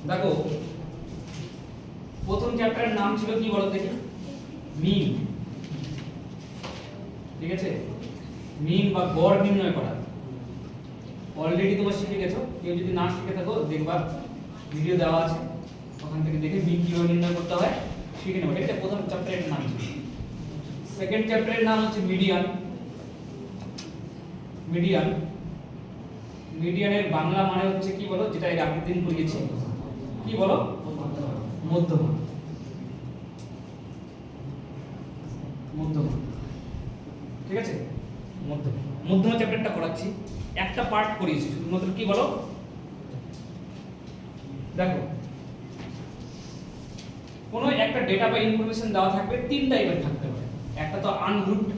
দেখো প্রথম চ্যাপ্টারের নাম ছিল কি বলো দেখি, মিন। ঠিক আছে, মিন বা গড় নির্ণয় করা। অলরেডি তোমরা শিখে গেছো, কেউ যদি না শিখে থাকো দেখবা ভিডিও দেওয়া আছে, ওখান থেকে দেখে মিন কিভাবে নির্ণয় করতে হয় শিখে নেবে। ঠিক আছে, প্রথম চ্যাপ্টারের নাম ছিল। সেকেন্ড চ্যাপ্টারের নাম হচ্ছে মিডিয়ান। মিডিয়ান, মিডিয়ানের বাংলা মানে হচ্ছে কি বলো, যেটা এর আগের দিন পড়িয়েছি, কি বলো, মধ্যমা। মধ্যমা, ঠিক আছে, মধ্যমা। মধ্যমা চ্যাপ্টারটা করাচ্ছি, একটা পার্ট করিয়েছি শুধুমাত্র, কি বলো। দেখো কোনো একটা ডেটা বা ইনফরমেশন দেওয়া থাকবে, তিন টাইপের থাকতে পারে। একটা তো আনগ্রুপড,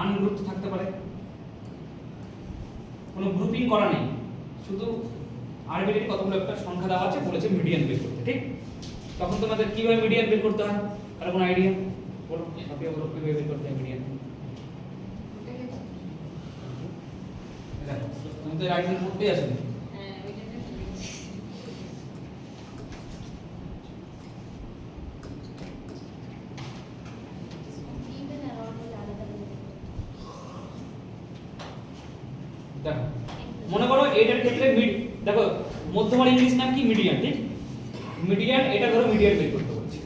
আনগ্রুপড থাকতে পারে, কোনো গ্রুপিং করা নেই, শুধু আরবিট্রারি কতগুলো একটা সংখ্যা দেওয়া আছে, বলেছে মিডিয়ান বের করতে। ঠিক, তখন তোমাদের কিভাবে মিডিয়ান বের করতে হয়, আর কোনো আইডিয়া বলো, সবই বলো কিভাবে বের করতে হয় মিডিয়ান। দেখো তুমি তো রাইটিং করতে আসো। দেখো মনে করো এটার ক্ষেত্রে দেখো মধ্যমার ইংলিশ নাম কি, মিডিয়ান। ঠিক, মিডিয়ান, এটা ধরো মিডিয়ান বের করতে বলছি।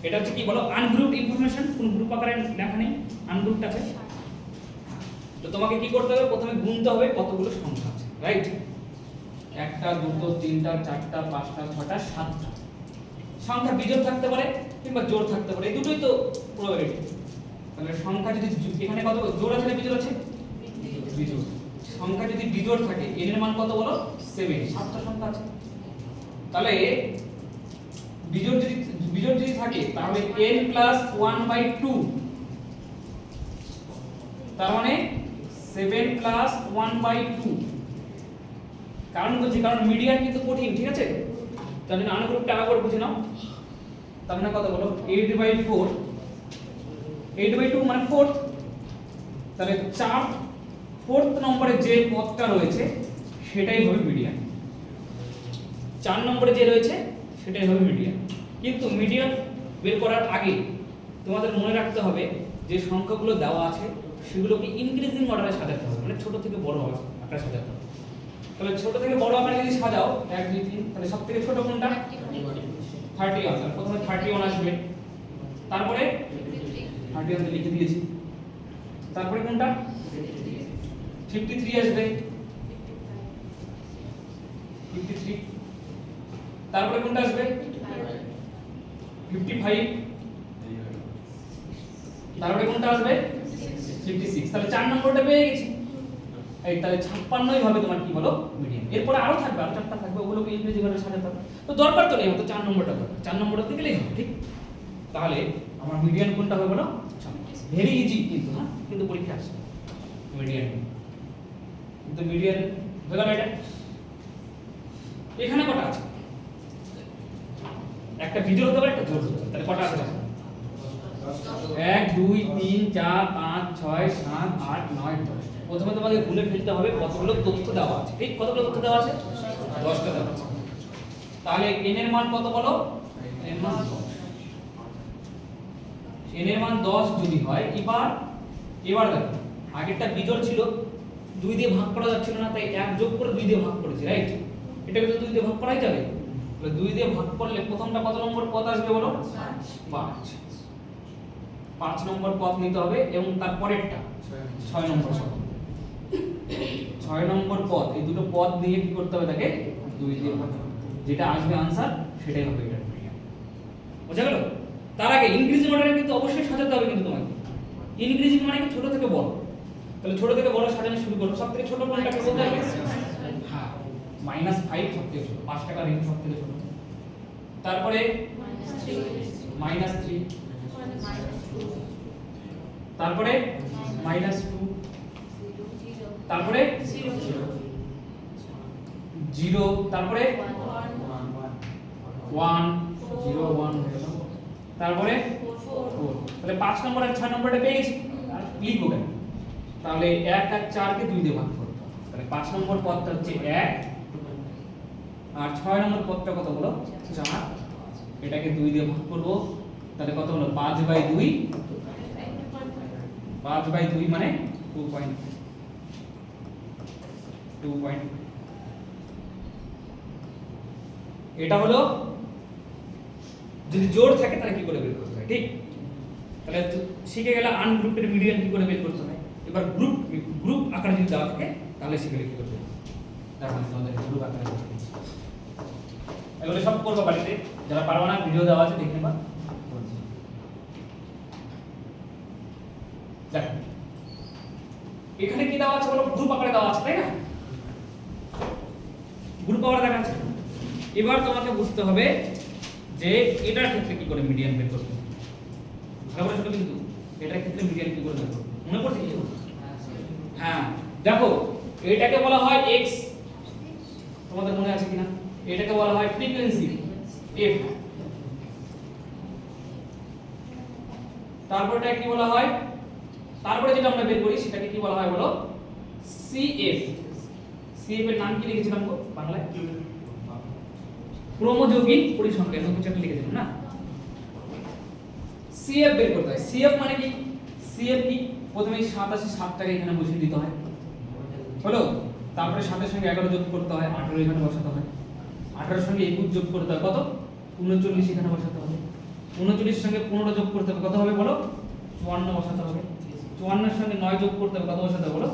এটা হচ্ছে কি বলো, আনগ্রুপড ইনফরমেশন, কোন গ্রুপ আকারে লেখা নেই, আনগ্রুপড আছে। তো তোমাকে কি করতে হবে, প্রথমে গুনতে হবে কতগুলো সংখ্যা আছে, রাইট। একটা, দুটো, তিনটা, চারটা, পাঁচটা, ছয়টা, সাতটা সংখ্যা বিজোড় থাকতে পারে কিংবা জোড় থাকতে পারে, এই দুটোই তো প্রবাবিলিটি। তাহলে সংখ্যা যদি এখানে কত জোড় আছে না বিজোড় আছে, বিজোড়। সংখ্যা যদি বিজোড় থাকে n এর মান কত বলো, 7, সাতটা সংখ্যা আছে। তাহলে বিজোড় যদি থাকে তাহলে n + 1/2, তার মানে 7 + 1/2। কারণ বলছি, কারণ মিডিয়ান কিন্তু কঠিন, ঠিক আছে, তার জন্য আনুগ্রুপটা আবার বুঝে নাও। তার মানে কত বলো, 8/4, 8/2 মানে 4। তাহলে 4th নম্বরে যে পদটা রয়েছে সেটাই হবে মিডিয়ান। 4 নম্বরে যে রয়েছে সেটাই হবে মিডিয়ান। কিন্তু মিডিয়ান বের করার আগে তোমাদের মনে রাখতে হবে যে সংখ্যাগুলো দেওয়া আছে সেগুলোকে ইনক্রিজিং অর্ডারে সাজাতে হবে, মানে ছোট থেকে বড় আকারে সাজাতে হবে। তাহলে ছোট থেকে বড় আকারে যদি সাজাও 1 2 3, তাহলে সবথেকে ছোট কোনটা, 31। তাহলে প্রথমে 31 আসবে, তারপরে 31 তে লিখে দিয়েছি, তারপরে কোনটা 53 আসবে, 53, তারপরে কোনটা আসবে 55, তারপরে কোনটা আসবে 56। তাহলে 4 নম্বরটা পেয়ে গেছি। এই তাহলে 56ই হবে তোমার কি বলো, মিডিয়ান। এরপরে আরো থাকবে, আরো চারটা থাকবে, ওগুলোকে ইংরেজি ভাবে সাজাতে হবে। তো দরকার তো নেই, তো 4 নম্বরটা হবে, 4 নম্বরটা গেলেই হবে। ঠিক, তাহলে আমার মিডিয়ান কোনটা হবে বলো, ভেরি ইজি কিন্তু, হ্যাঁ কিন্তু পরীক্ষা আসে মিডিয়ান। কিন্তু মিডিয়ান হয়ে গেল। এটা এখানে কটা আছে, একটা বিজোড় হতে পারে, একটা জোড় হতে পারে। তাহলে কটা আছে, 1 2 3 4 5 6 7 8 9 10। প্রথমে তোমাকে গুনে ফেলতে হবে কতগুলো তথ্য দেওয়া আছে। ঠিক, কতগুলো তথ্য দেওয়া আছে, 10টা দেওয়া আছে। তাহলে n এর মান কত বলো, n এর মান 10। n এর মান 10 যদি হয়, এবার দেখো আগেরটা বিজোড় ছিল, 2 দিয়ে ভাগ করা যাচ্ছিল না, তাই 1 যোগ করে 2 দিয়ে ভাগ করেছি, রাইট। এটাকে তো 2 দিয়ে ভাগ করাই যাবে, তাহলে 2 দিয়ে ভাগ করলে প্রথমটা কত নম্বর পদ আসবে বলো, 5। 5 নম্বর পদ নিতে হবে এবং তারপরেরটা 6 নম্বর পদ। 6 নম্বর পদ, এই দুটো পদ নিয়ে কি করতে হবে, তাকে 2 দিয়ে ভাগ করতে হবে, যেটা আসবে आंसर সেটাই হবে এটা। বুঝা গেল। তার আগে ইনক্রিজিং অর্ডারে কিন্তু অবশ্যই সাজাতে হবে, কিন্তু তোমাকে ইনক্রিজিং মানে কি, ছোট থেকে বড়। তাহলে ছোট থেকে বড় সাজানো শুরু করো। সবথেকে ছোট কোনটাকে বলতে হবে, হ্যাঁ -5 সবথেকে ছোট, 5 টাকা রেঞ্জ সবথেকে ছোট। তারপরে -3, তারপরে -2, তারপরে 0, তারপরে 1 0 1, তারপরে 4। তাহলে 5 নম্বর আর 6 নম্বরটা পেয়ে গেছি, আর লিখবো কেন, তাহলে 1 আর 4 কে 2 দিয়ে ভাগ করতে হবে। তাহলে 5 নম্বর পদটা হচ্ছে 1 আর 6 নম্বর পদটা কত হলো 4, এটাকে 2 দিয়ে ভাগ করব, তাহলে কত হলো 5/2, 5/2 মানে 2.2. এটা হলো যদি জোড় থাকে তাহলে কি করে বের করতে হয়, ঠিক? তাহলে শিখে গেলে আনগ্রুপের মিডিয়ান কি করে বের করতে হয়। এবার গ্রুপ আকারে যদি দেওয়া থাকে তাহলে শিখে কি করতে হবে, দেখো তোমাদের গ্রুপ আকারে এগুলো সব করবো বাড়িতে, যারা পারবে না ভিডিও দেওয়া আছে দেখে নেবা। দেখো এখানে কি দেওয়া আছে বলো, গ্রুপ আকারে দেওয়া আছে, তাই না? গ্রুপ আকারে দেখা আছে। এবার তোমাকে বুঝতে হবে যে এটার ক্ষেত্রে কি করে মিডিয়ান বের করতে হবে। ভালো করে শুনো কিন্তু, এটার ক্ষেত্রে মিডিয়ান কি করে বের করতে হবে মনে পড়ছে কিছু? হ্যাঁ দেখো, এটাকে বলা হয় x, তোমাদের মনে আছে কিনা? এটাকে বলা হয় ফ্রিকোয়েন্সি f, তারপরে এটা কি বলা হয়, তারপরে যেটা আমরা বের করি সেটাকে কি বলা হয় বলো, cf। cf এর নাম কি লিখেছিলাম গো বাংলায়? ক্রমযৌগিক পরিসংখ্যান, এরকম কিছু একটা লিখেছিলাম না? cf বের করতে হয়। cf মানে কি? cf কি? প্রথমে 7টাকে এখানে বসিয়ে দিতে হয়, হলো? তারপরে 7 এর সঙ্গে 11 যোগ করতে হয়, 18 এখানে বসাতে হয়, 18 এর সঙ্গে 21 যোগ করতে হয়, কত? 39 এখানে বসাতে হবে, 39 এর সঙ্গে 15 যোগ করতে হবে, কত হবে বলো? 54 বসাতে হবে, 54 এর সঙ্গে 9 যোগ করতে হবে, কত বসাতে হবে বলো?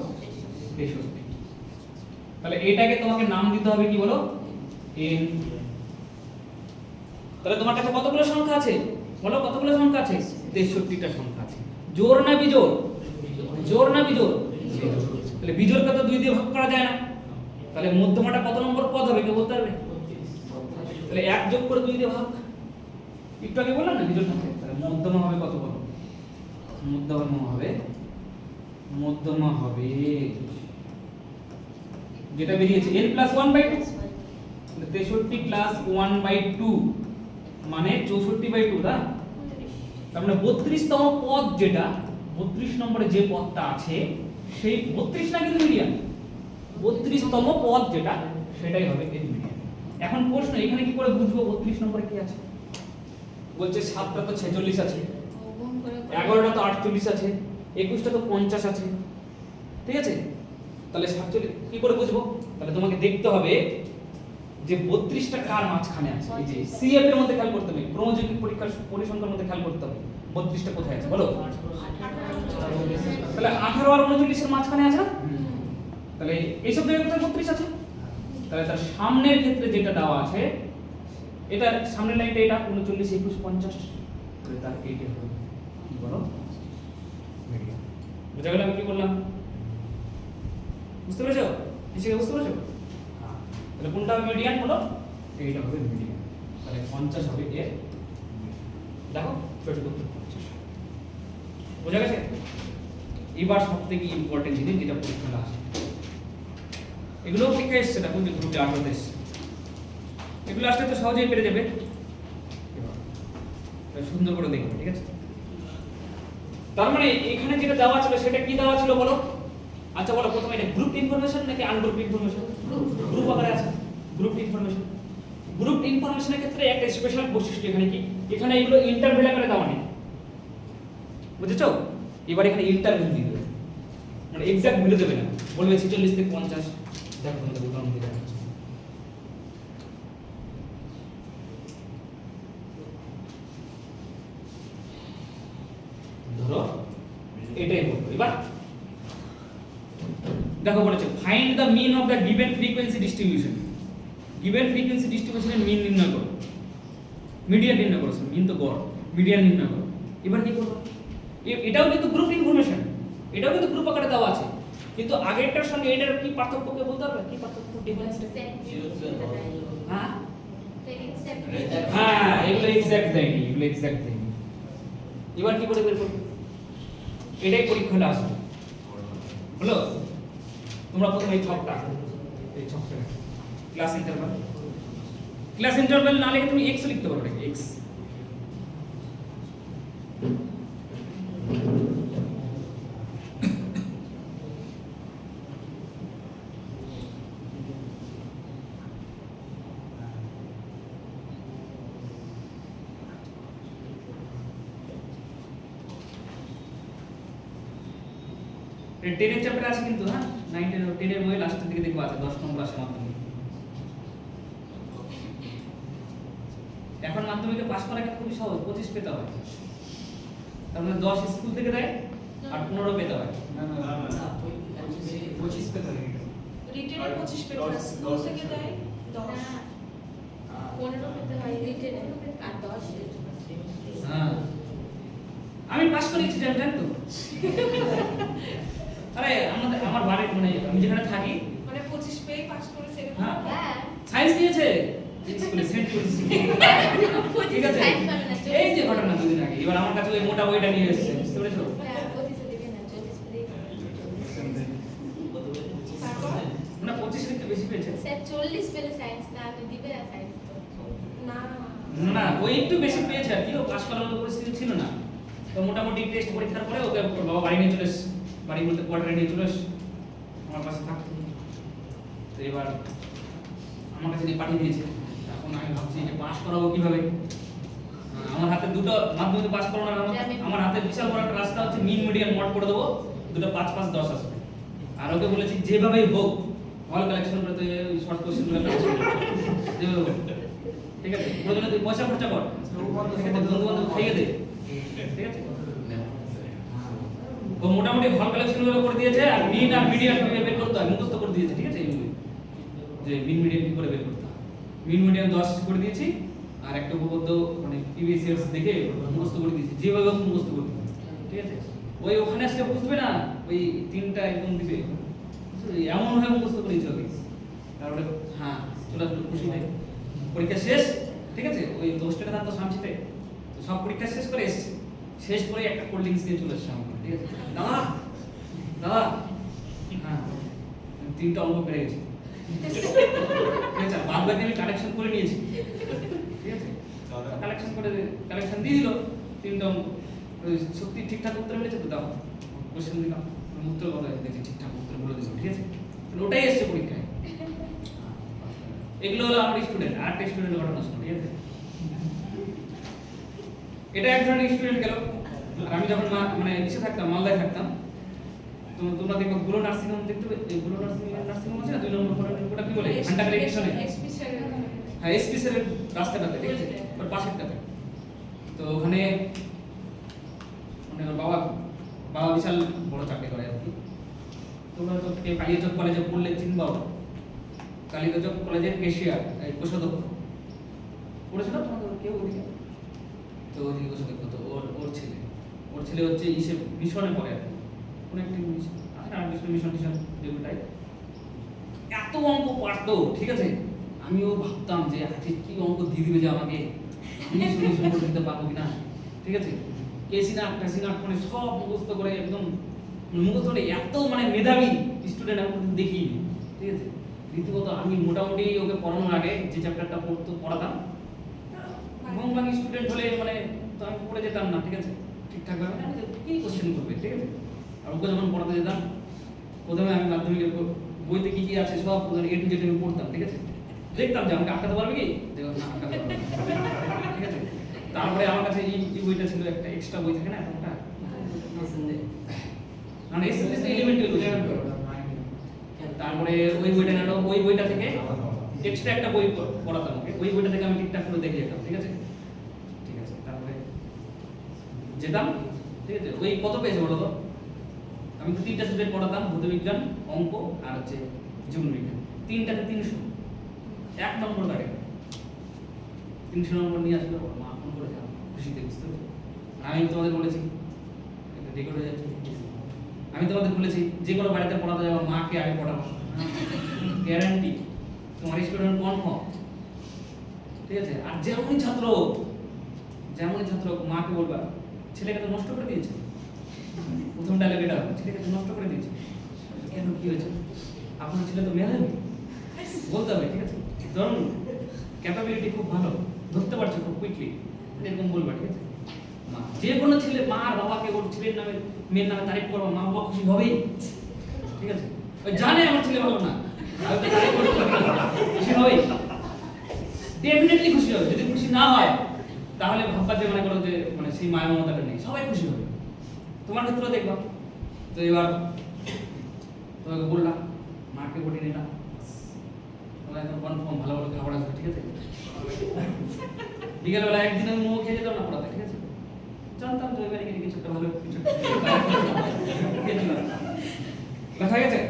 63। তাহলে এটাকে তোমাকে নাম দিতে হবে কি বলো, n। তাহলে তোমার কাছে কতগুলো সংখ্যা আছে বলো, কতগুলো সংখ্যা আছে? 63টা সংখ্যা আছে। জোড় না বিজোড়? জোড় না বিজোড়? তাহলে বিজোড়কে তো 2 দিয়ে ভাগ করা যায় না, তাহলে মধ্যমাটা কত নম্বর পদ হবে কেউ বলতে পারবে? তাহলে 1 যোগ করে 2 দিয়ে ভাগ, একটু আগে বললাম না বিজোড় সংখ্যা। তাহলে মধ্যমা হবে কত বলো? মধ্যমা হবে যেটা বেরিয়েছে n + 1/2, 63 + 1/2 মানে 64/2, না? তার মানে 32তম পদ যেটা, 32 নম্বরে যে পদটা আছে সেই 32 না কিন্তু মিডিয়ান, 32তম পদ যেটা সেটাই হবে এর মিডিয়ান। এখন প্রশ্ন এখানে কি করে বুঝবো 32 নম্বরে কি আছে? বলছে 7টা তো 46 আছে, 11টা তো 48 আছে, 21টা তো 50 আছে, ঠিক আছে? তাহলে 47 কি করে বুঝবো? তাহলে তোমাকে দেখতে হবে যে 32টা কার মাঝখানে আছে। এই যে সিএফ এর মধ্যে খেয়াল করতে হবে, ক্রমযৌগিক পরিসংখ্যার মধ্যে খেয়াল করতে হবে 32টা কোথায় আছে বলো। তাহলে 18 আর 39 এর মাঝখানে আছে না? তাহলে এইসব জায়গায় কোথায় 32 আছে? তাহলে তার সামনের ক্ষেত্রে যেটা দেওয়া আছে, এটা সামনের লাইনটা এটা 39 21 50, তাহলে তার এইটা হবে কি বলো, মিডিয়ান। বুঝা গেল আমি কি বললাম? বুঝতে পেরেছো? নিশ্চয়ই বুঝতে পেরেছো? হ্যাঁ। তাহলে কোনটা হবে মিডিয়ান বলো? এইটা হবে মিডিয়ান। তাহলে 50 হবে এর, দেখো ছোট করতে 50। বুঝা গেছে? এবার সবথেকে ইম্পর্টেন্ট জিনিস যেটা পরীক্ষায় আসে, এগুলো পরীক্ষায় এসছে, দেখো যে গ্রুপে 18 এসছে, এগুলো আসলে তো সহজেই পেরে যাবে। এবার সুন্দর করে দেখবে, ঠিক আছে? তার মানে এখানে যেটা দেওয়া ছিল সেটা কি দেওয়া ছিল বলো? আচ্ছা বলো প্রথমে এটা গ্রুপ ইনফরমেশন নাকি আনগ্রুপ ইনফরমেশন? গ্রুপ আকারে আছে গ্রুপ ইনফরমেশন। গ্রুপ ইনফরমেশনের ক্ষেত্রে একটা স্পেশাল বৈশিষ্ট্য এখানে কি, এখানে এগুলো ইন্টারভেল আকারে দেওয়া নেই, বুঝেছো? এবার এখানে ইন্টারভেল দিয়ে দেবে, মানে এক্সাক্ট মিলে দেবে না, বলবে 46 থেকে 50। দেখো তোমাদের উদাহরণ দিয়ে দেখাচ্ছি। ধরো এটাই বলবো। এবার দেখো বলেছে find the mean of the given frequency distribution. Given frequency ডিস্ট্রিবিউশনের মিন নির্ণয় করো, মিডিয়ান নির্ণয় করো, মিন তো গড়, মিডিয়ান নির্ণয় করো। এবার কি করব? এটাও কিন্তু গ্রুপ ইনফরমেশন, এটাও কিন্তু গ্রুপ আকারে দেওয়া আছে, কিন্তু আগেরটার সঙ্গে এটার কি পার্থক্য কে বলতে পারবে? কি পার্থক্য, ডিফারেন্সটা? হ্যাঁ হ্যাঁ, এগুলো এক্সাক্ট দেয়নি, এগুলো এক্সাক্ট দেয়নি। এবার কি করে বের করব? এটাই পরীক্ষাটা আসবে, হলো? তোমরা প্রথমে এই ছকটা ক্লাস ইন্টারভাল না লিখে তুমি x লিখতে পারো, x। 10 এর চ্যাপ্টার আছে কিন্তু, হ্যাঁ 9 10 এর বই লাস্টের দিকে দেখবা আছে 10 নম্বর আছে মাধ্যমিক। এখন মাধ্যমিকে পাস করা কিন্তু খুবই সহজ, 25 পেতে হয়। তার মানে 10 স্কুল থেকে দেয় আর 15 পেতে হয়। না 25 পেতে হয়। রিটেনে 25 পেতে হয়, স্কুল থেকে দেয় 10। 15 পেতে হয় রিটেনে আর 10 হ্যাঁ আমি পাস করেছি জানেন তো। আরে আমার বাড়ি মানে আমি যেখানে থাকি মানে 25 পেয়ে পাস করেছে এরকম? হ্যাঁ হ্যাঁ সায়েন্স নিয়েছে স্কুলে সেন্ট জর্জ। ঠিক আছে এই যে ঘটনা দুদিন আগে, এবার আমার কাছে ওই মোটা বইটা নিয়ে এসেছে, বুঝতে পেরেছো? হ্যাঁ 25 দিকে না 40 দিকে মানে 25 থেকে বেশি পেয়েছে স্যার 40 পেলে সায়েন্স না আপনি দিবে না সায়েন্স তো না না না, ওই একটু বেশি পেয়েছে আর কি, ও পাস করার মতো পরিস্থিতি ছিল না। তো মোটামুটি টেস্ট পরীক্ষার পরে ওকে ওর বাবা বাড়ি নিয়ে চলে এসেছে, বাড়ি বলতে কোয়ার্টারে নিয়ে চলে এসেছে, আমার কাছে থাকতো। তো এবার আমার কাছে নিয়ে পাঠিয়ে দিয়েছে। এখন আমি ভাবছি যে পাস করাবো কিভাবে। আমার হাতে দুটো মাধ্যমিক পাস করানোর আমার হাতে বিশাল বড় একটা রাস্তা হচ্ছে, মিন মিডিয়াম মড করে দেবো, দুটো 5 5 10 আসবে। আর ওকে বলেছি যেভাবেই হোক অল কালেকশন করে তো শর্ট কোশ্চেনগুলো কালেকশন যেভাবে হোক, ঠিক আছে? প্রয়োজনে তুই পয়সা খরচা কর, ঠিক আছে? বন্ধু বান্ধব খাইয়ে দে, ঠিক আছে? ও মোটামুটি হল কালেকশনগুলো করে দিয়েছে, আর মিন আর মিডিয়াম কিভাবে বের করতে হয় মুখস্থ করে দিয়েছে, ঠিক আছে? এইভাবে যে মিন মিডিয়াম কি করে বের করতে হয়, মিন মিডিয়াম 10 করে দিয়েছি, আর একটা উপপাদ্য মানে পিভিসিএস দেখে মুখস্থ করে দিয়েছি, যেভাবে হোক মুখস্থ করে দিয়েছি, ঠিক আছে? ওই ওখানে আসলে বুঝবে না, ওই তিনটা একদম দিবে, এমন ভাবে মুখস্থ করে দিতে হবে। তারপরে হ্যাঁ চলে আসলো খুশিতে, পরীক্ষা শেষ, ঠিক আছে? ওই 10 টাকা দাম তো সামছিতে, তো সব পরীক্ষা শেষ করে এসেছে, শেষ করে একটা কোল্ড ড্রিঙ্কস নিয়ে চলে এসেছে আমার, ঠিক আছে? দাদা দাদা হ্যাঁ 3টা অঙ্ক পেরে গেছে, ঠিক আছে? বাদ বাকি আমি কালেকশন করে নিয়েছি, ঠিক আছে? কালেকশন করে কালেকশন দিয়ে দিল 3টা অঙ্ক, সত্যি ঠিকঠাক উত্তর মিলেছে তো, দাও কোশ্চেন দিলাম, উত্তর কথা দেখি ঠিকঠাক উত্তর বলে দিল, ঠিক আছে? ওটাই এসছে পরীক্ষায়। এগুলো হলো আমার স্টুডেন্ট, আর একটা স্টুডেন্টের ঘটনা শোনো, ঠিক আছে? এটা এক ধরনের স্টুডেন্ট গেল। আর আমি যখন মানে ইসে থাকতাম, মালদায় থাকতাম, তো তোমরা দেখো গুলো নার্সিং হোম দেখতে পাবে, এই গুলো নার্সিং হোম আছে না 2 নম্বর ওটা কি বলে ঘন্টাখানেক স্টেশনে, এসপি স্যার হ্যাঁ এসপি স্যারের রাস্তাটাতে, ঠিক আছে? ওর পাশেরটাতে। তো ওখানে মানে ওর বাবা বিশাল বড় চাকরি করে আর কি। তোমরা তো কেউ কালিয়াচক কলেজে পড়লে চিনবাও, কালিয়াচক কলেজের কেশিয়ার কোষাধ্যক্ষ পড়েছিল তোমাদের কেউ ওদিকে? তো ওদিকে কোষাধ্যক্ষ, তো ওর ছেলে হচ্ছে ইসে মিশনে পড়ে আর কি, কোন একটি মিশন আছে না, মিশন যেগুলোটাই এত অঙ্ক পারতো, ঠিক আছে? আমিও ভাবতাম যে আজকে কি অঙ্ক দিয়ে দিবে যে আমাকে, আমি সলিউশন করে দিতে পারবো কিনা, ঠিক আছে? কেসিনা মানে সব মুখস্থ করে একদম মুখস্থ করে, এত মানে মেধাবী স্টুডেন্ট আমি কোনোদিন দেখিনি, ঠিক আছে? রীতিমতো আমি মোটামুটি ওকে পড়ানোর আগে যে চ্যাপ্টারটা পড়াতাম, ভঙ্গাঙ্গি স্টুডেন্ট হলে মানে তো আমি পড়ে যেতাম না, ঠিক আছে? ঠিকঠাক ভাবে না কি কোশ্চেন করবে, ঠিক আছে? আর ওকে যখন পড়াতে যেতাম, প্রথমে আমি মাধ্যমিকের বইতে কি কি আছে সব A to Z আমি পড়তাম, ঠিক আছে? দেখতাম যে আমাকে আটকাতে পারবে কি, দেখো না আটকাতে পারবে না, ঠিক আছে? তারপরে আমার কাছে এই বইটা ছিল, একটা এক্সট্রা বই থাকে না এতটা, মানে এসএসসি এলিমেন্টারি বই। তারপরে ওই বইটা নাও, ওই বইটা থেকে এক্সট্রা একটা বই পড়াতাম ওকে, ওই বইটা থেকে আমি ঠিকঠাক করে দেখে যেতাম, ঠিক আছে? ঠিক আছে, তারপরে যেতাম, ঠিক আছে? ওই কত পেয়েছে বলো তো? আমি তো 3টা সাবজেক্ট পড়াতাম, ভৌতবিজ্ঞান, অঙ্ক আর হচ্ছে জীবনবিজ্ঞান, 3টাতে 300, 1 নম্বর লাগে 300 নম্বর নিয়ে আসলে ওর মা ফোন করে যাও খুশিতে, বুঝতে পেরেছো? আমি তোমাদের বলেছি, এটা রেকর্ড হয়ে যাচ্ছে, আমি তোমাদের বলেছি যে কোনো বাড়িতে পড়াতে যাবো মাকে আগে পড়াবো, গ্যারান্টি তোমার স্টুডেন্ট কনফার্ম, ঠিক আছে? আর যেমনই ছাত্র মাকে বলবা ছেলেকে তো নষ্ট করে দিয়েছে, প্রথম ডায়লগ এটা, ছেলেকে তো নষ্ট করে দিয়েছে, কেন কি হয়েছে? আপনার ছেলে তো মেধাবী, বলতে হবে, ঠিক আছে? ধরুন ক্যাপাবিলিটি খুব ভালো, ধরতে পারছে খুব কুইকলি, এরকম বলবা, ঠিক আছে? মা যে কোনো ছেলে মা আর বাবাকে ওর ছেলের নামে মেয়ের নামে তারিফ করবা, মা বাবা খুশি হবেই, ঠিক আছে? ওই জানে আমার ছেলে ভালো না, খুশি হবেই, ডেফিনেটলি খুশি হবে। যদি খুশি না হয় তাহলে ভাববা যে মনে করো যে মানে সেই মায়া মমতাটা নেই, সবাই খুশি হবে, তোমার ক্ষেত্রেও দেখবা। তো এবার তোমাকে বললাম মাকে প্রোটিন এটা তোমরা একদম কনফার্ম ভালো ভালো খাবার আসবে, ঠিক আছে? বিকেলবেলা একদিন আমি মোমো খেয়ে যেতাম না পড়াতে, ঠিক আছে? জানতাম যে এবারে গিয়ে কিছু একটা ভালো কিছু লেখা গেছে।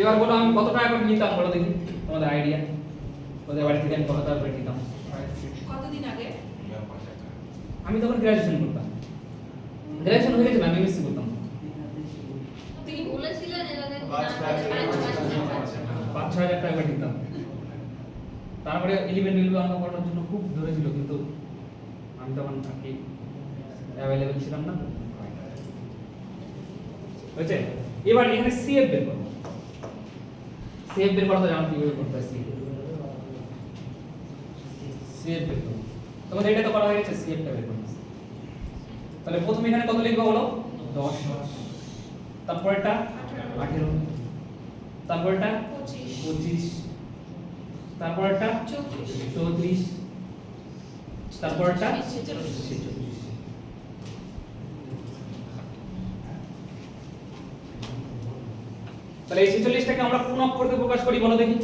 এবার বলো আমি কত টাকা করে নিতাম বলো দেখি, তোমাদের আইডিয়া। ওদের বাড়ি থেকে আমি কত টাকা করে নিতাম? কতদিন আগে? আমি তখন গ্র্যাজুয়েশন করতাম, গ্র্যাজুয়েশন হয়ে গেছে না, আমি এমএসসি করতাম। তুমি বলেছিলেন এর আগে 5-6 হাজার টাকা করে নিতাম। তারপরে 11-12 আমাকে পড়ানোর জন্য খুব ধরেছিল, কিন্তু আমি তখন আর কি অ্যাভেলেবেল ছিলাম না। বুঝছে? এবার এখানে সিএফ বের করো। সিএফ বের করা তো জানো কিভাবে করতে হয়। সিএফ বের করো। তোমাদের এটা তো করা হয়ে গেছে, সিএফ টা বের করো। তাহলে প্রথমে এখানে কত লিখবো বলো? 10। তারপরটা 18, তারপরটা 25, তারপরটা 34, তারপরটা 46। তাহলে এই 46টাকে আমরা কোন অক্ষর দিয়ে প্রকাশ করি বলো দেখি?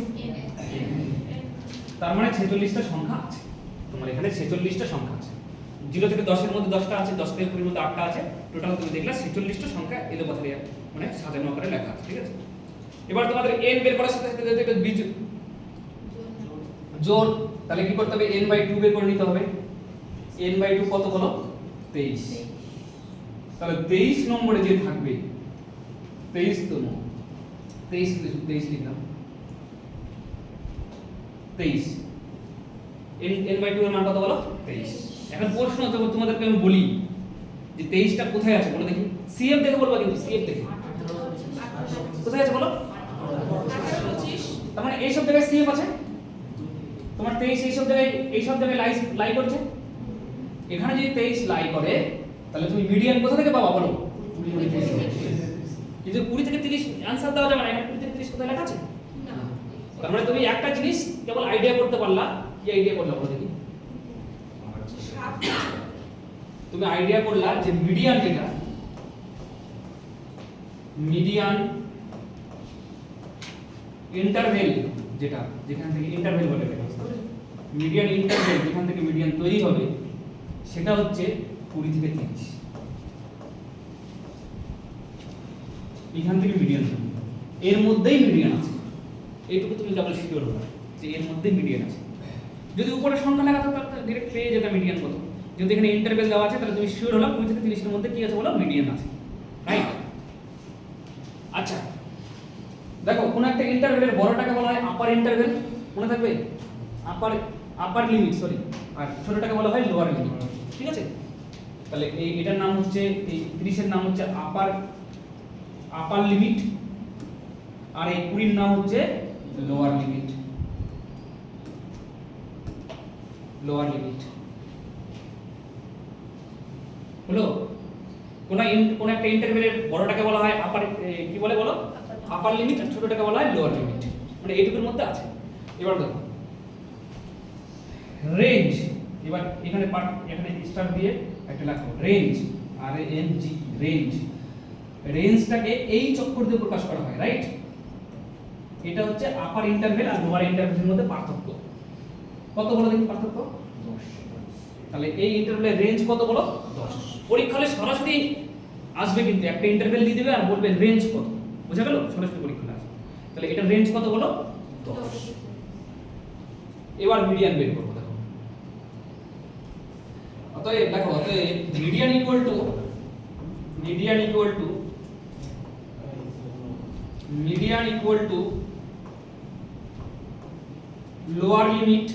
তার মানে 46টা সংখ্যা আছে। তোমার এখানে 46টা সংখ্যা আছে। 0 থেকে 10 এর মধ্যে 10টা আছে, 10 থেকে 20 এর মধ্যে 8টা আছে। টোটাল তুমি দেখলা 46টা সংখ্যা এলো কথা দিয়ে মানে সাজানো আকারে লেখা আছে, ঠিক আছে? এবার তোমাদের n বের করার সাথে সাথে যেটা জোর, তাহলে কি করতে হবে? n/2 বের করে নিতে হবে। n/2 কত বলো? 23। তাহলে 23 নম্বরে যে থাকবে 23তম, 23 লিখলাম 23। n/2 এর মান কত বলো? 23। এখন প্রশ্ন তোমাদেরকে আমি বলি যে 23টা কোথায় আছে বলো দেখি। সিএফ দেখে বলবা, কিন্তু সিএফ দেখে কোথায় আছে বলো? 25। তার মানে এই সব জায়গায় সিএফ আছে। তোমার 23 এই সব জায়গায় লাই করছে। এখানে যদি 23 লাই করে তাহলে তুমি মিডিয়ান কোথা থেকে পাবা বলো? কিন্তু 20 থেকে 30 आंसर দেওয়া যাবে না। এখানে 20 থেকে 30 কোথায় লেখা আছে? না। তার মানে তুমি একটা জিনিস কেবল আইডিয়া করতে পারলা। কি আইডিয়া করলা বলো দেখি? তুমি আইডিয়া করলা যে মিডিয়ান যেটা, মিডিয়ান ইন্টারভেল যেটা, যেখান থেকে ইন্টারভেল বলে, মিডিয়ান ইন্টারভেল যেখান থেকে মিডিয়ান তৈরি হবে সেটা হচ্ছে 20 থেকে 30। এখান থেকে মিডিয়ান তৈরি হবে, এর মধ্যেই মিডিয়ান আছে। এইটুকু তুমি কেবল শিওর হবে যে এর মধ্যেই মিডিয়ান আছে। যদি উপরে সংখ্যা লেখা থাকতো তাহলে ডাইরেক্ট পেয়ে যেতে মিডিয়ান কত। যদি এখানে ইন্টারভেল দেওয়া আছে তাহলে তুমি শিওর হলো 20 থেকে 30 এর মধ্যে কি আছে বলো? মিডিয়ান আছে, রাইট? আচ্ছা দেখো, কোন একটা ইন্টারভেলের বড়টাকে বলা হয় আপার ইন্টারভেল, মনে থাকবে? আপার লিমিট, সরি। আর ছোটটাকে বলা হয় লোয়ার লিমিট, ঠিক আছে? তাহলে এটার নাম হচ্ছে, এই 30 এর নাম হচ্ছে আপার লিমিট, আর এই 20 এর নাম হচ্ছে লোয়ার লিমিট। লোয়ার লিমিট হলো কোন একটা ইন্টারভেলের বড়টাকে বলা হয় আপার, কি বলে বলো? আপার লিমিট, আর ছোটটাকে বলা হয় লোয়ার লিমিট। মানে এইটুকুর মধ্যে আছে। এবার দেখো রেঞ্জ। এবার এখানে স্টার দিয়ে একটা লেখো রেঞ্জ, RANG, রেঞ্জ। রেঞ্জটাকে এই চক্কর দিয়ে প্রকাশ করা হয়, রাইট? এটা হচ্ছে আপার ইন্টারভেল আর লোয়ার ইন্টারভেলের মধ্যে পার্থক্য। কত বলো দেখি পার্থক্য? 10। তাহলে এই ইন্টারভেলের রেঞ্জ কত বলো? 10। পরীক্ষা হলে সরাসরি আসবে, কিন্তু একটা ইন্টারভেল দিয়ে দিবে আর বলবে রেঞ্জ কত, বুঝা গেল? সরাসরি পরীক্ষা আসবে। তাহলে এটা রেঞ্জ কত বলো? 10। এবার মিডিয়ান বের করব। দেখো অতএব median equal to lower limit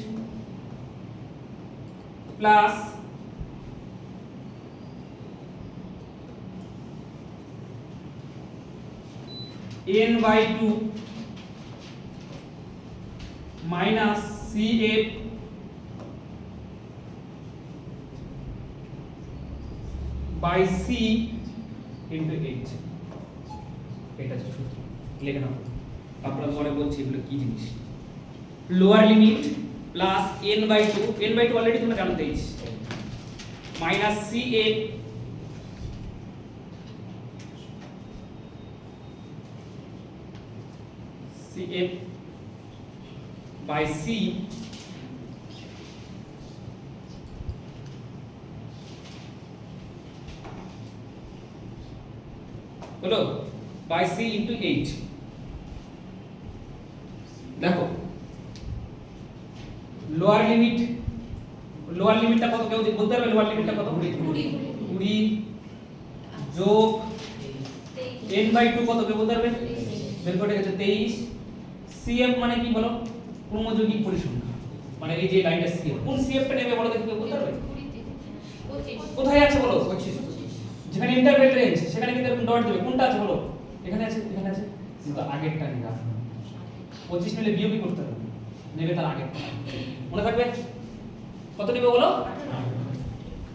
plus n/2 minus CF by C into H। এটা হচ্ছে সূত্র, লিখে নাও। আপনারা পরে বলছি এগুলো কি জিনিস। Lower limit plus n/2, n/2 already তোমরা জানো 23, মাইনাস cf by c হলো by c into 8। দেখো লোয়ার লিমিটটা কত, কেউ বলতে পারবে লোয়ার লিমিটটা কত? 20 যোগ n/2 কত, কেউ বলতে পারবে? বের করে গেছে 23। cf মানে কি বলো? ক্রমযৌগিক পরিসংখ্যা, মানে এই যে লাইনটা cf, কোন cf টা নেবে বলো দেখি, কেউ বলতে পারবে? কোথায় আছে বলো? যেখানে ইন্টারভেল রেঞ্জ সেখানে কিন্তু এরকম ডট দেবে, কোনটা আছে বলো? এখানে আছে, এখানে আছে, কিন্তু আগেরটা নেবে। 25 নিলে বিয়োগই করতে হবে, নেবে তার আগেরটা, মনে থাকবে? কত নেবে বলো?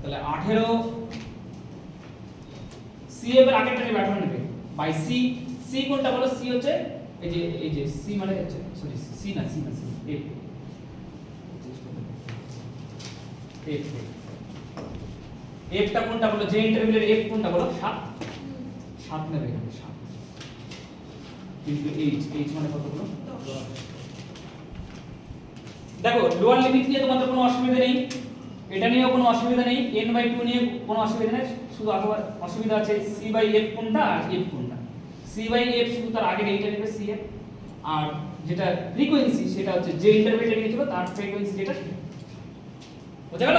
তাহলে 18 cf এর আগেরটা নেবে, 18 নেবে বাই c। c কোনটা বলো? c হচ্ছে এই যে c মানে হচ্ছে, সরি c না f f টা কোনটা বলো? যে ইন্টারভেলের f কোনটা বলো? 7 নেবে এখানে, 7 কিন্তু h মানে কত বলো? 10। দেখো লোয়ার লিমিট নিয়ে তোমাদের কোনো অসুবিধা নেই, এটা নিয়েও কোনো অসুবিধা নেই, n/2 নিয়ে কোনো অসুবিধা নেই, শুধু অসুবিধা আছে c/f কোনটা আর f কোনটা। c/f শুধু তার আগের এইটা নেবে cf, আর যেটা ফ্রিকোয়েন্সি সেটা হচ্ছে যে ইন্টারভেলটা নিয়েছিল তার ফ্রিকোয়েন্সি যেটা, বুঝা গেল?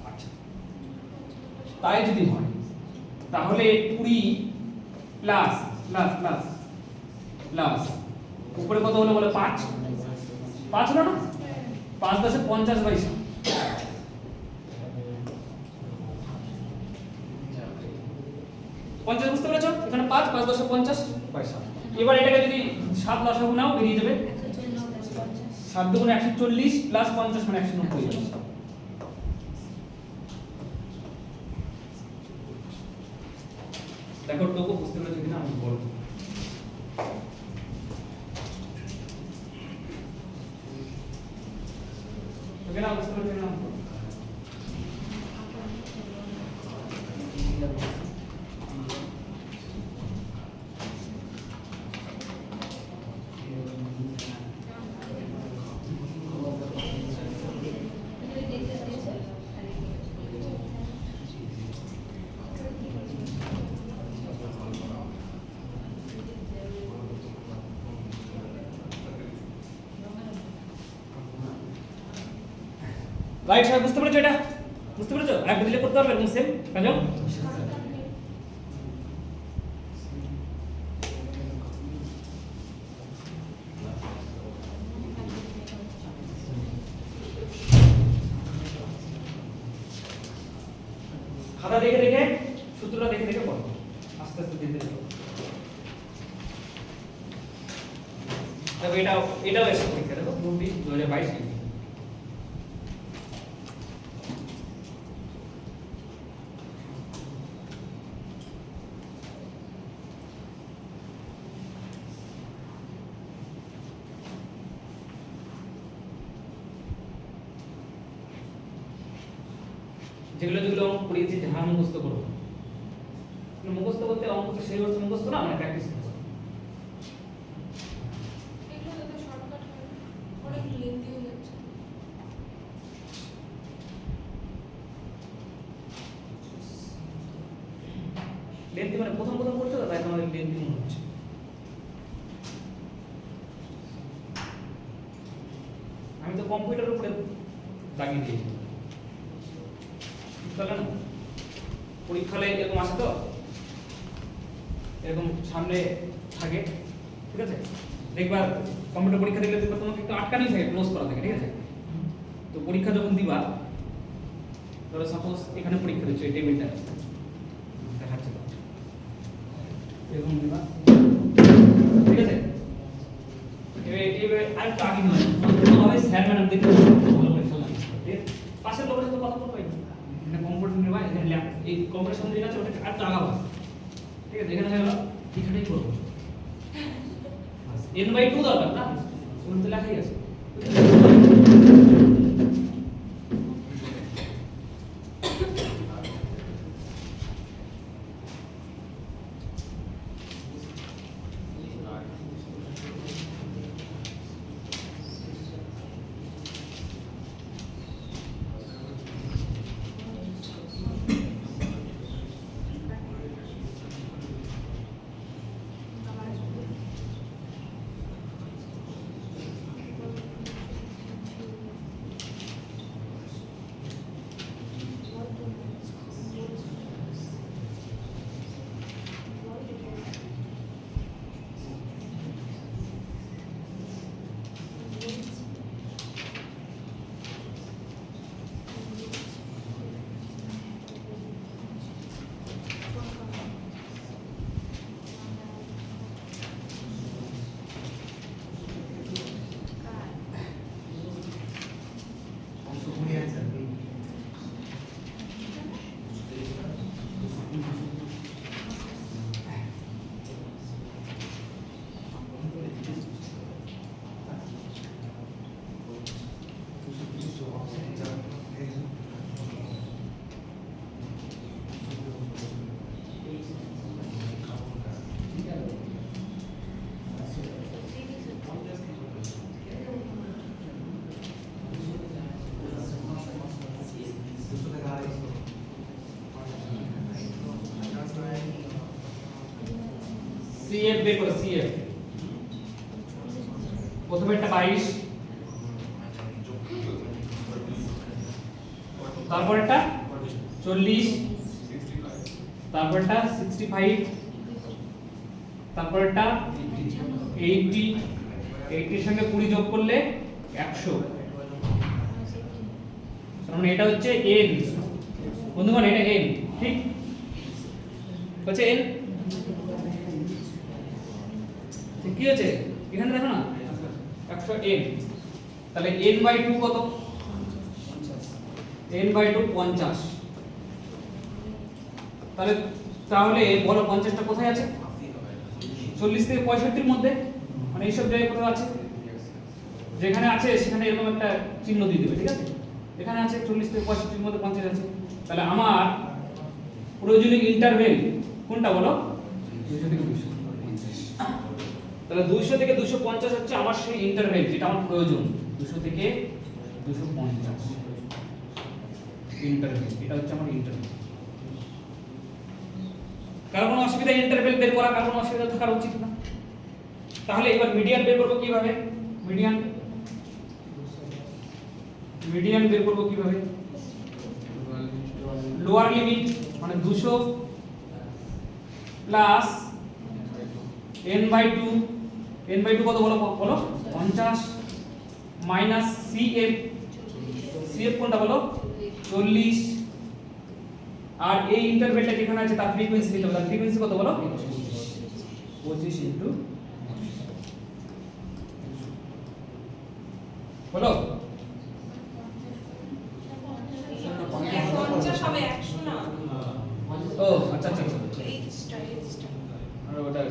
আচ্ছা, তাই যদি হয় তাহলে 20 প্লাস প্লাস প্লাস প্লাস উপরে কত হলো বলে? 5 হলো না? 5 10 50 বাই 7, পঞ্চাশ, বুঝতে পেরেছো? এখানে 5 5 10 50 বাই 7। এবার এটাকে যদি 7 লসাগু নাও, বেরিয়ে যাবে 7 দুগুণে 140 প্লাস 50 মানে 190। দেখো টুকু বুঝতে পেরেছো কিনা আমি বলবো। ওকে না, বুঝতে পেরেছো কিনা? রাইট স্যার, বুঝতে পেরেছো? এটা বুঝতে পেরেছো? আর দিলে করতে পারবে এরকম সেম কাজও। খাতা দেখে দেখে সূত্রটা দেখে দেখে পড়ো, আস্তে আস্তে ধীরে ধীরে। দেখো এটাও এসে পরীক্ষা, দেখো 2022 যেগুলো অঙ্ক পড়িয়েছি, যাহা মুখস্থ করবো, মুখস্থ করতে অঙ্ক তো সেই অর্থে মুখস্থ না, মানে প্র্যাকটিস করবো। এগুলো তো শর্টকাট হয়, অনেক লেন্থি হয়ে যাচ্ছে। লেন্থি মানে প্রথম করতে তো, তাই তোমাদের লেন্থি মনে হচ্ছে। আমি তো কম্পিউটারের উপরে লাগিয়ে দিয়েছি, বুঝতে না? পরীক্ষালে এরকম আসে তো, এরকম সামনে থাকে, ঠিক আছে? দেখবা কম্পিউটার পরীক্ষা দিলে দেখবা তোমাকে একটু আটকানোই থাকে, ক্লোজ করা থাকে, ঠিক আছে? তো পরীক্ষা যখন দিবা, ধরো সাপোজ এখানে পরীক্ষা দিচ্ছ, এই টেবিলটা দেখাচ্ছে তো, এরকম দিবা, ঠিক আছে? এবার আরেকটু আগে নয়, হবে স্যার ম্যাডাম দেখতে ভালো করে চলে, ঠিক আছে? পাশের লোকের সাথে কথা বলবো, এখানে কম্পিউটার নেবা, এখানে ল্যাপ, এই কম্পিউটার সামনে যেটা আছে ওটা আরেকটু আগাবা, ঠিক আছে? এখানে হয়ে গেল, এখানেই করবো n/2 দরকার না, ওখানে তো লেখাই আছে। CF বের করো CF প্রথমে একটা 22 তারপর একটা 40 তারপর একটা 65 তারপর একটা 80 80 এর সঙ্গে 20 যোগ করলে 100 মানে এটা হচ্ছে n বন্ধুগণ এটা n ঠিক হচ্ছে n কি আছে এখানে দেখো না 100 n তাহলে n/2 কত 50 n/2 50 তাহলে বলো 50 টা কোথায় আছে 40 থেকে 65 এর মধ্যে মানে এই সব জায়গায় কোথাও আছে যেখানে আছে সেখানে এরকম একটা চিহ্ন দিয়ে দেবে ঠিক আছে এখানে আছে 40 থেকে 65 এর মধ্যে 50 আছে তাহলে আমার প্রয়োজনীয় ইন্টারভেল কোনটা বলো 200 থেকে 250 তাহলে 200 থেকে 250 হচ্ছে আমার সেই ইন্টারভেল যেটা আমার প্রয়োজন 200 থেকে 250 ইন্টারভেল এটা হচ্ছে আমার ইন্টারভেল কারণ কোনো অসুবিধা ইন্টারভেল বের করা কারণ কোনো অসুবিধা থাকার উচিত না তাহলে এবার মিডিয়ান বের করব কিভাবে মিডিয়ান বের করব কিভাবে লোয়ার লিমিট মানে 200 প্লাস n/2 n/2 কত বলো 50 মাইনাস CF কোনটা বলো 40 আর এই ইন্টারভেলটা যেখানে আছে তার ফ্রিকোয়েন্সি নিতে হবে তার ফ্রিকোয়েন্সি কত বলো 25 ইনটু বলো 50 হবে 100 না ও আচ্ছা আচ্ছা এই স্টাইল আর ওটা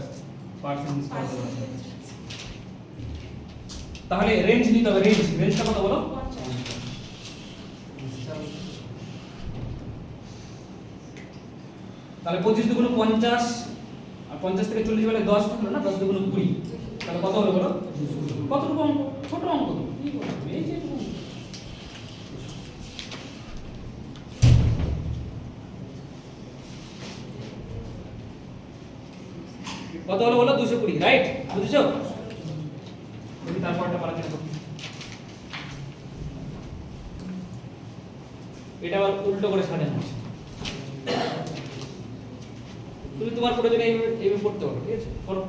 পার্সেন্ট তাহলে রেঞ্জ নিতে হবে রেঞ্জটা কত বলো 50 তাহলে 25 দুগুণ 50 আর 50 থেকে 40 গেলে 10 থাকলো না 10 দুগুণ 20 তাহলে কত হলো বলো কতটুকু অঙ্ক ছোট অঙ্ক তো কি বলবো এই যে কত হলো বলো 220 রাইট বুঝছো তুমি তারপরটা পারা চেষ্টা করো এটা আবার উল্টো করে সাজানো আছে তুমি তোমার প্রয়োজনে এইভাবে করতে পারো ঠিক আছে করো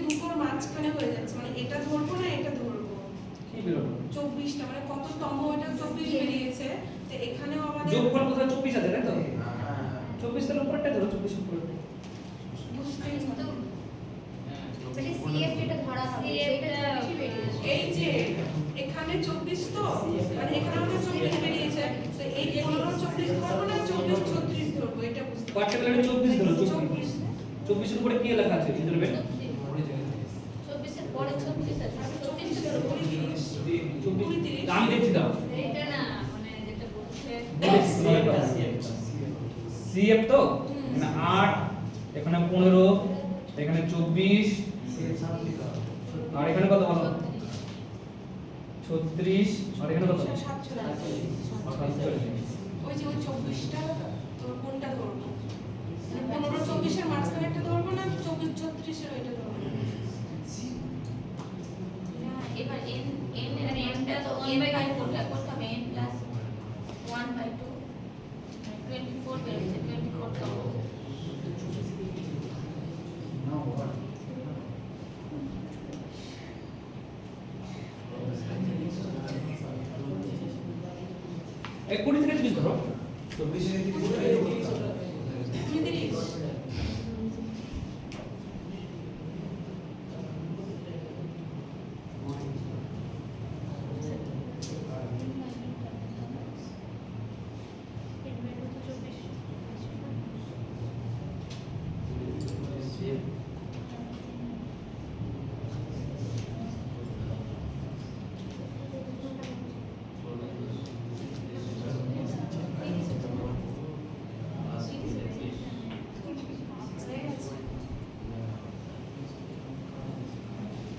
দুটোর মাঝখানে হয়ে যাচ্ছে, মানে এটা ধরবো না এটা ধরবো। কি বেরোলো 24টা মানে কত তম, এটা 24 বেরিয়েছে, তো এখানেও আমাদের যোগফল কোথায় 24 আছে তাই তো 24 এর উপরটা ধরো 24 উপরে বুঝতেই কিন্তু পারছি। মানে সিএফ যেটা ধরা হবে সেটা বেশি বেরিয়েছে। এই যে এখানে 24 তো, মানে এখানে আমাদের 24 বেরিয়েছে, তো এই 15 24 ধরবো না 24 36 ধরবো, এটা বুঝতে পার্টিকুলারলি 24 ধরো 24 24 24 এর উপরে কি লেখা আছে এটা ধরবে 24 এর পরে 26 আছে, 24 টা ধরবো। 24 আমি দেখছি দাও এইটা না মানে যেটা বলছে সিএফ তো মানে 8 এখানে 15 এখানে 24 আর এখানে কত হলো 36 আর এখানে কত 47। ওই যে ওই 24টা তোর কোনটা ধরবো, মানে 15 24 এর মাঝখানে একটা ধরবো না 24 36 এর ওইটা ধরবো। এবার n এর nটা তো 1/2 কোনটা করতে হবে, n প্লাস 1/2 24 বেরিয়েছে, 24 টা এক 20 থেকে 30 ধরো 30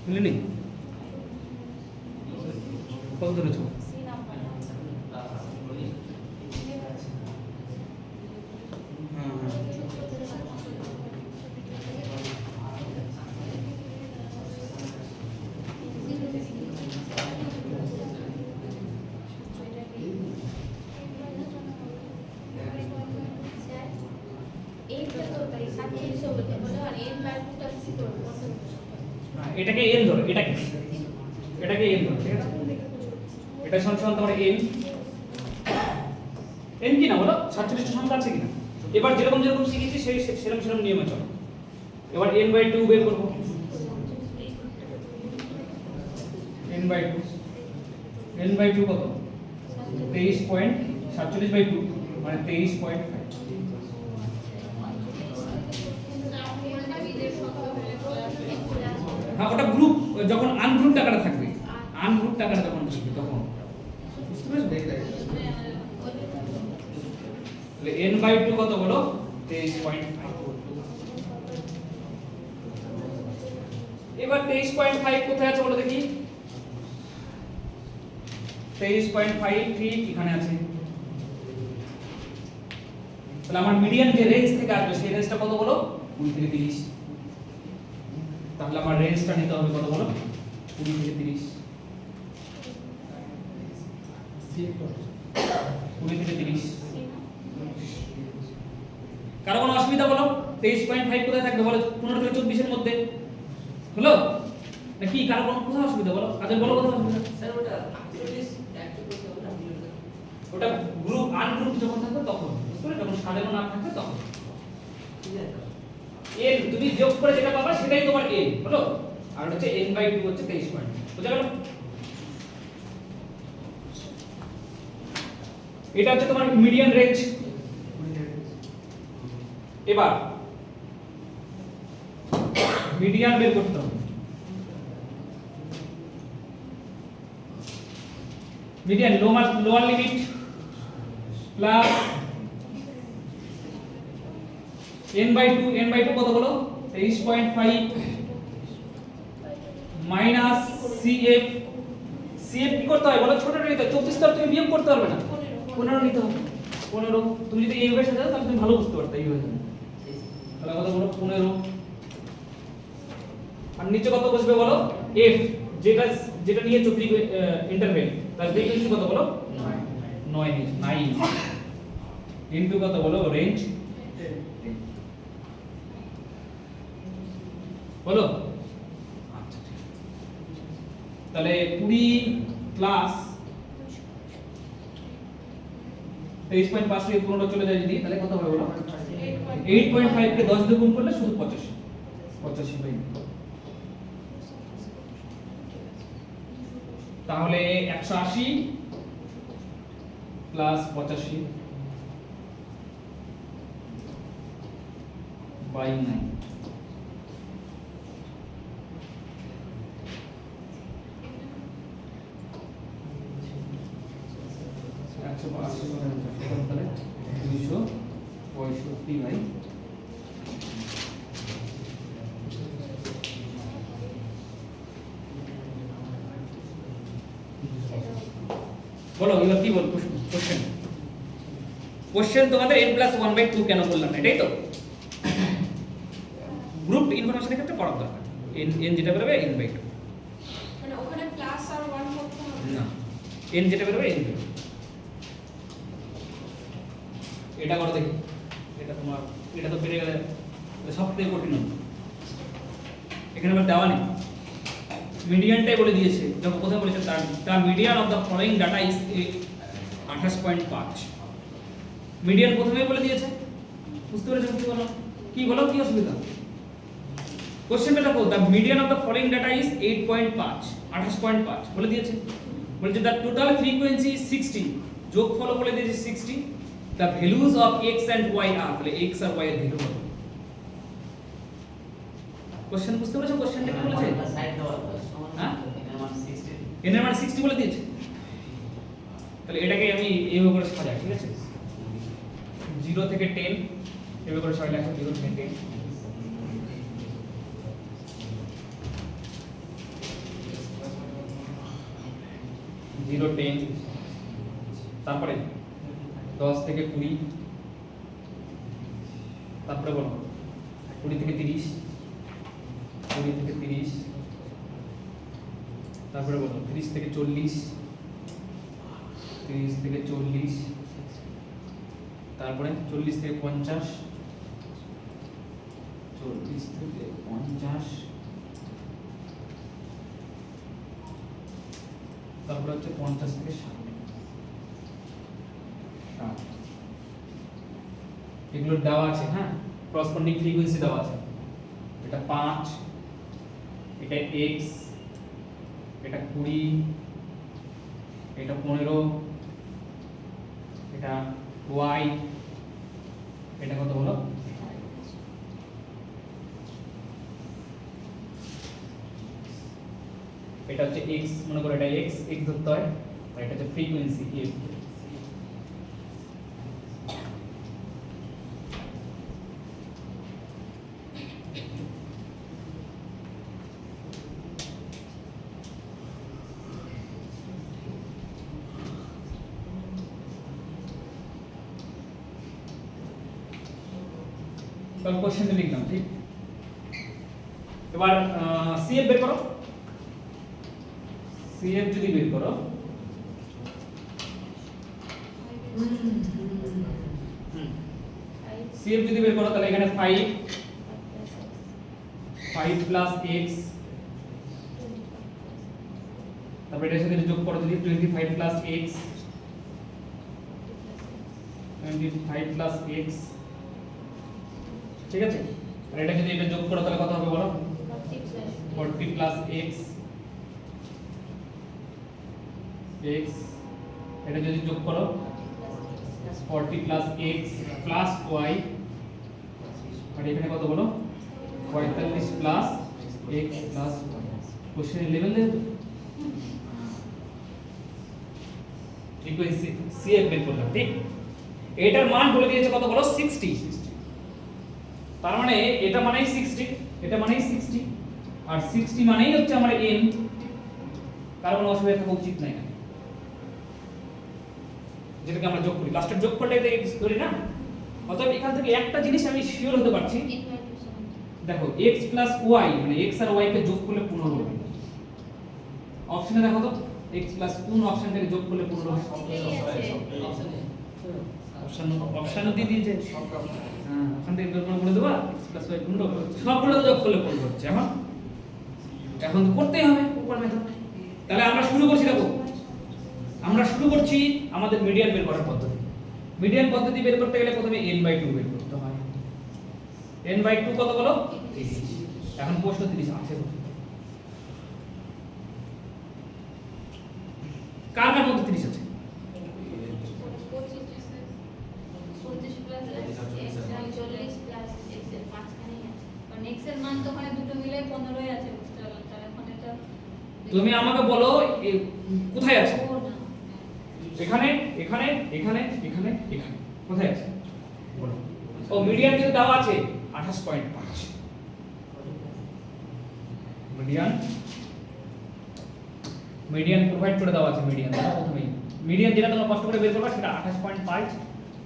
মিলেনি কত ধরেছো সি নাম্বার এইটা তো তাই 47 বলতে বলো, আর n/2 টা কি করব? এটাকে n ধরো এটাকে n ধরো ঠিক আছে এটা সমান তোমার n কি না বলো 47 টা সংখ্যা আছে কিনা এবার যেরকম যেরকম শিখেছি সেই সেরকম নিয়মে চলো এবার n/2 বের করব n/2 কত 23.47/2 মানে 23.5 হ্যাঁ ওটা গ্রুপ যখন আনগ্রুপ টাকাটা থাকবে আনগ্রুপ টাকাটা যখন থাকবে তখন বুঝতে পেরেছো তাহলে n/2 কত বলো 23.5 এবার 23.5 কোথায় আছে বলো দেখি 23.5 ঠিক এখানে আছে তাহলে আমার মিডিয়ান যে রেঞ্জ থেকে আসবে সেই রেঞ্জটা কত বলো 20 থেকে 30 তাহলে আমার রেঞ্জটা নিতে হবে কত বলো 20 থেকে 30 20 থেকে 30 কারো কোনো অসুবিধা বলো 23.5 কোথায় থাকবে বলো 15 থেকে 24 এর মধ্যে হলো নাকি কারো কোনো কোথাও অসুবিধা বলো আগে বলো কোথাও অসুবিধা স্যার ওটা 48 একটা করতে হবে না ওটা গ্রুপ আনগ্রুপ যখন থাকবে তখন বুঝতে পারলে যখন সাজানো না থাকবে তখন ঠিক আছে n তুমি যোগ করে যেটা পাবা সেটাই তোমার n হলো আর হচ্ছে n/2 হচ্ছে 23 পয়েন্ট বুঝা গেল এটা হচ্ছে তোমার মিডিয়ান রেঞ্জ এবার মিডিয়ান বের করতে হবে median lower limit plus n/2 কত বলো 23.5 মাইনাস cf কি করতে হয় বলো ছোটটা নিতে 24 তো তুমি বিয়োগ করতে পারবে না 15 নিতে হবে 15 তুমি যদি এইভাবে সাজাও তাহলে তুমি ভালো বুঝতে পারতে এইভাবে তাহলে কত বলো 15 আর নিচে কত বসবে বলো f যেটা নিয়ে চক্রী ইন্টারভেল তার ফ্রিকোয়েন্সি কত বলো 9 ইনটু কত বলো রেঞ্জ বলো তাহলে 20 প্লাস 23.5 থেকে 15 চলে যায় যদি, তাহলে কত হবে বলো? 8.5 কে 10 দিয়ে গুণ করলে শুধু 85 বাই। তাহলে 180 প্লাস 85 বাই 9। তাহলে 265 বাই বলো এবার কি বল কোশ্চেন তোমাদের n+1/2 কেন বললাম না, এটাই তো গ্রুপ ইনফরমেশনের ক্ষেত্রে পড়া দরকার। n যেটা বেরোবে n/2, মানে ওখানে প্লাস আর 1 করতে হবে না n যেটা বেরোবে n বেরোবে। এটা করো দেখি, এটা তোমার এটা তো বেড়ে গেলে সবথেকে কঠিন হবে। এখানে আবার দেওয়া নেই, মিডিয়ানটাই বলে দিয়েছে। যখন কোথায় বলেছে তার median of the following data is 28.5। Median প্রথমেই বলে দিয়েছে, বুঝতে পেরেছো কি বলো? কি বলো কি অসুবিধা? কোশ্চেনটা দেখো, the median of the following data is 8.5, 28.5 বলে দিয়েছে। বলেছে দ্য টোটাল ফ্রিকোয়েন্সি ইজ 60, যোগফল বলে দিয়েছে 60। The values of x and y আর, তাহলে x আর y এর ভ্যালু কত? কোশ্চেন বুঝতে পেরেছো? কোশ্চেনটা কি বলেছে? হ্যাঁ n এর মান 60 বলে দিয়েছে। তাহলে এটাকে আমি এইভাবে করে সাজাই, ঠিক আছে? 0 থেকে 10 এইভাবে করে সাজাই, 0 থেকে 10। জিরো 10, তারপরে 10 থেকে 20, তারপরে বলো 20 থেকে 30, 20 থেকে 30, তারপরে বলো 30 থেকে 40, 30 থেকে 40, তারপরে 40 থেকে 50, 40 থেকে 50, তারপরে হচ্ছে 50 থেকে 60। এগুলো দেওয়া আছে, হ্যাঁ করসপন্ডিং ফ্রিকোয়েন্সি দেওয়া আছে। এটা 5, এটা x, এটা 20, এটা 15, এটা y, এটা কত হলো? এটা হচ্ছে x, মনে করো এটা x ধরতে হয়, আর এটা হচ্ছে ফ্রিকোয়েন্সি f। তাহলে কোশ্চেনটা লিখলাম, ঠিক? এবার CF বের করো। CF যদি বের করো, CF যদি বের করো তাহলে এখানে 5 প্লাস x, তারপরে এটার সাথে যোগ করো যদি 25 প্লাস x, 25 প্লাস x, ঠিক আছে? আর এটা যদি এটা যোগ করো তাহলে কত হবে বলো? 40 প্লাস x, এটা যদি যোগ করো 40 প্লাস x প্লাস y, আর এখানে কত বলো? 45 প্লাস x প্লাস y। কোশ্চেনের লেভেল দেখো, ফ্রিকোয়েন্সি CF বের করলাম, ঠিক? এটার মান বলে দিয়েছে কত বলো? 60। তার মানে এটা মানেই 60, এটা মানেই 60, আর 60 মানেই হচ্ছে আমার n। কারণ কোনো অসুবিধা থাকা উচিত নাই, যেটাকে আমরা যোগ করি, লাস্টের যোগ করলে এটা x ধরি না। অতএব এখান থেকে একটা জিনিস আমি শিওর হতে পারছি, দেখো x প্লাস y মানে x আর y কে যোগ করলে 15 হবে। অপশনে দেখো তো x প্লাস কোন অপশনটাকে যোগ করলে 15 হবে? অপশন দিয়ে দিয়েছে, হ্যাঁ ওখান থেকে বের করে বলে দেবা x প্লাস y 15, সবগুলো যোগ করলে 15 হচ্ছে। এখন তো করতেই হবে উপর মেথড, তাহলে আমরা শুরু করছি, দেখো আমরা শুরু করছি আমাদের মিডিয়ান বের করার পদ্ধতি। মিডিয়ান পদ্ধতি বের করতে গেলে প্রথমে n/2 বের করতে হয়। n/2 কত বলো? 30। এখন প্রশ্ন 30 আছে কার কার মধ্যে 30 আছে? 25 প্লাস x 40 প্লাস x এর মাঝখানেই আছে, কারণ x এর মান তো ওখানে দুটো মিলে 15ই আছে, বুঝতে পারলাম। তাহলে এখন এটা তুমি আমাকে বলো কোথায় আছে? ও না, এখানে এখানে এখানে এখানে এখানে কোথায় আছে বলো? ও মিডিয়ান কিন্তু দেওয়া আছে 28.5। মিডিয়ান প্রোভাইড করে দেওয়া আছে। মিডিয়ান প্রথমেই মিডিয়ান যেটা তোমরা কষ্ট করে বের করবে সেটা 28.5,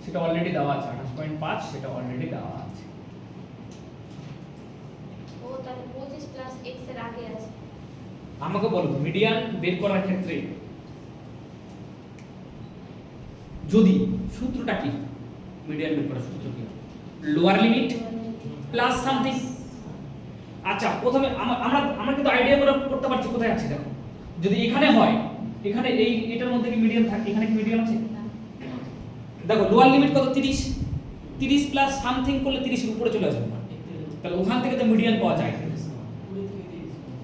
সেটা অলরেডি দেওয়া আছে। 28.5 সেটা অলরেডি দেওয়া আছে। ও তাহলে 25 প্লাস x এর আগে আছে। আমাকে বলো মিডিয়ান বের করার ক্ষেত্রে যদি সূত্রটা কি? মিডিয়ান বের করার সূত্র কি? Lower limit plus something. আচ্ছা প্রথমে আমরা কিন্তু আইডিয়া করে করতে পারছি কোথায় আছে। দেখো যদি এখানে হয়, এখানে এই এটার মধ্যে কি মিডিয়ান থাকে? এখানে কি মিডিয়ান আছে? দেখো লোয়ার লিমিট কত? 30। 30 প্লাস সামথিং করলে 30 এর উপরে চলে আসবে, তাহলে ওখান থেকে তো মিডিয়ান পাওয়া যায়।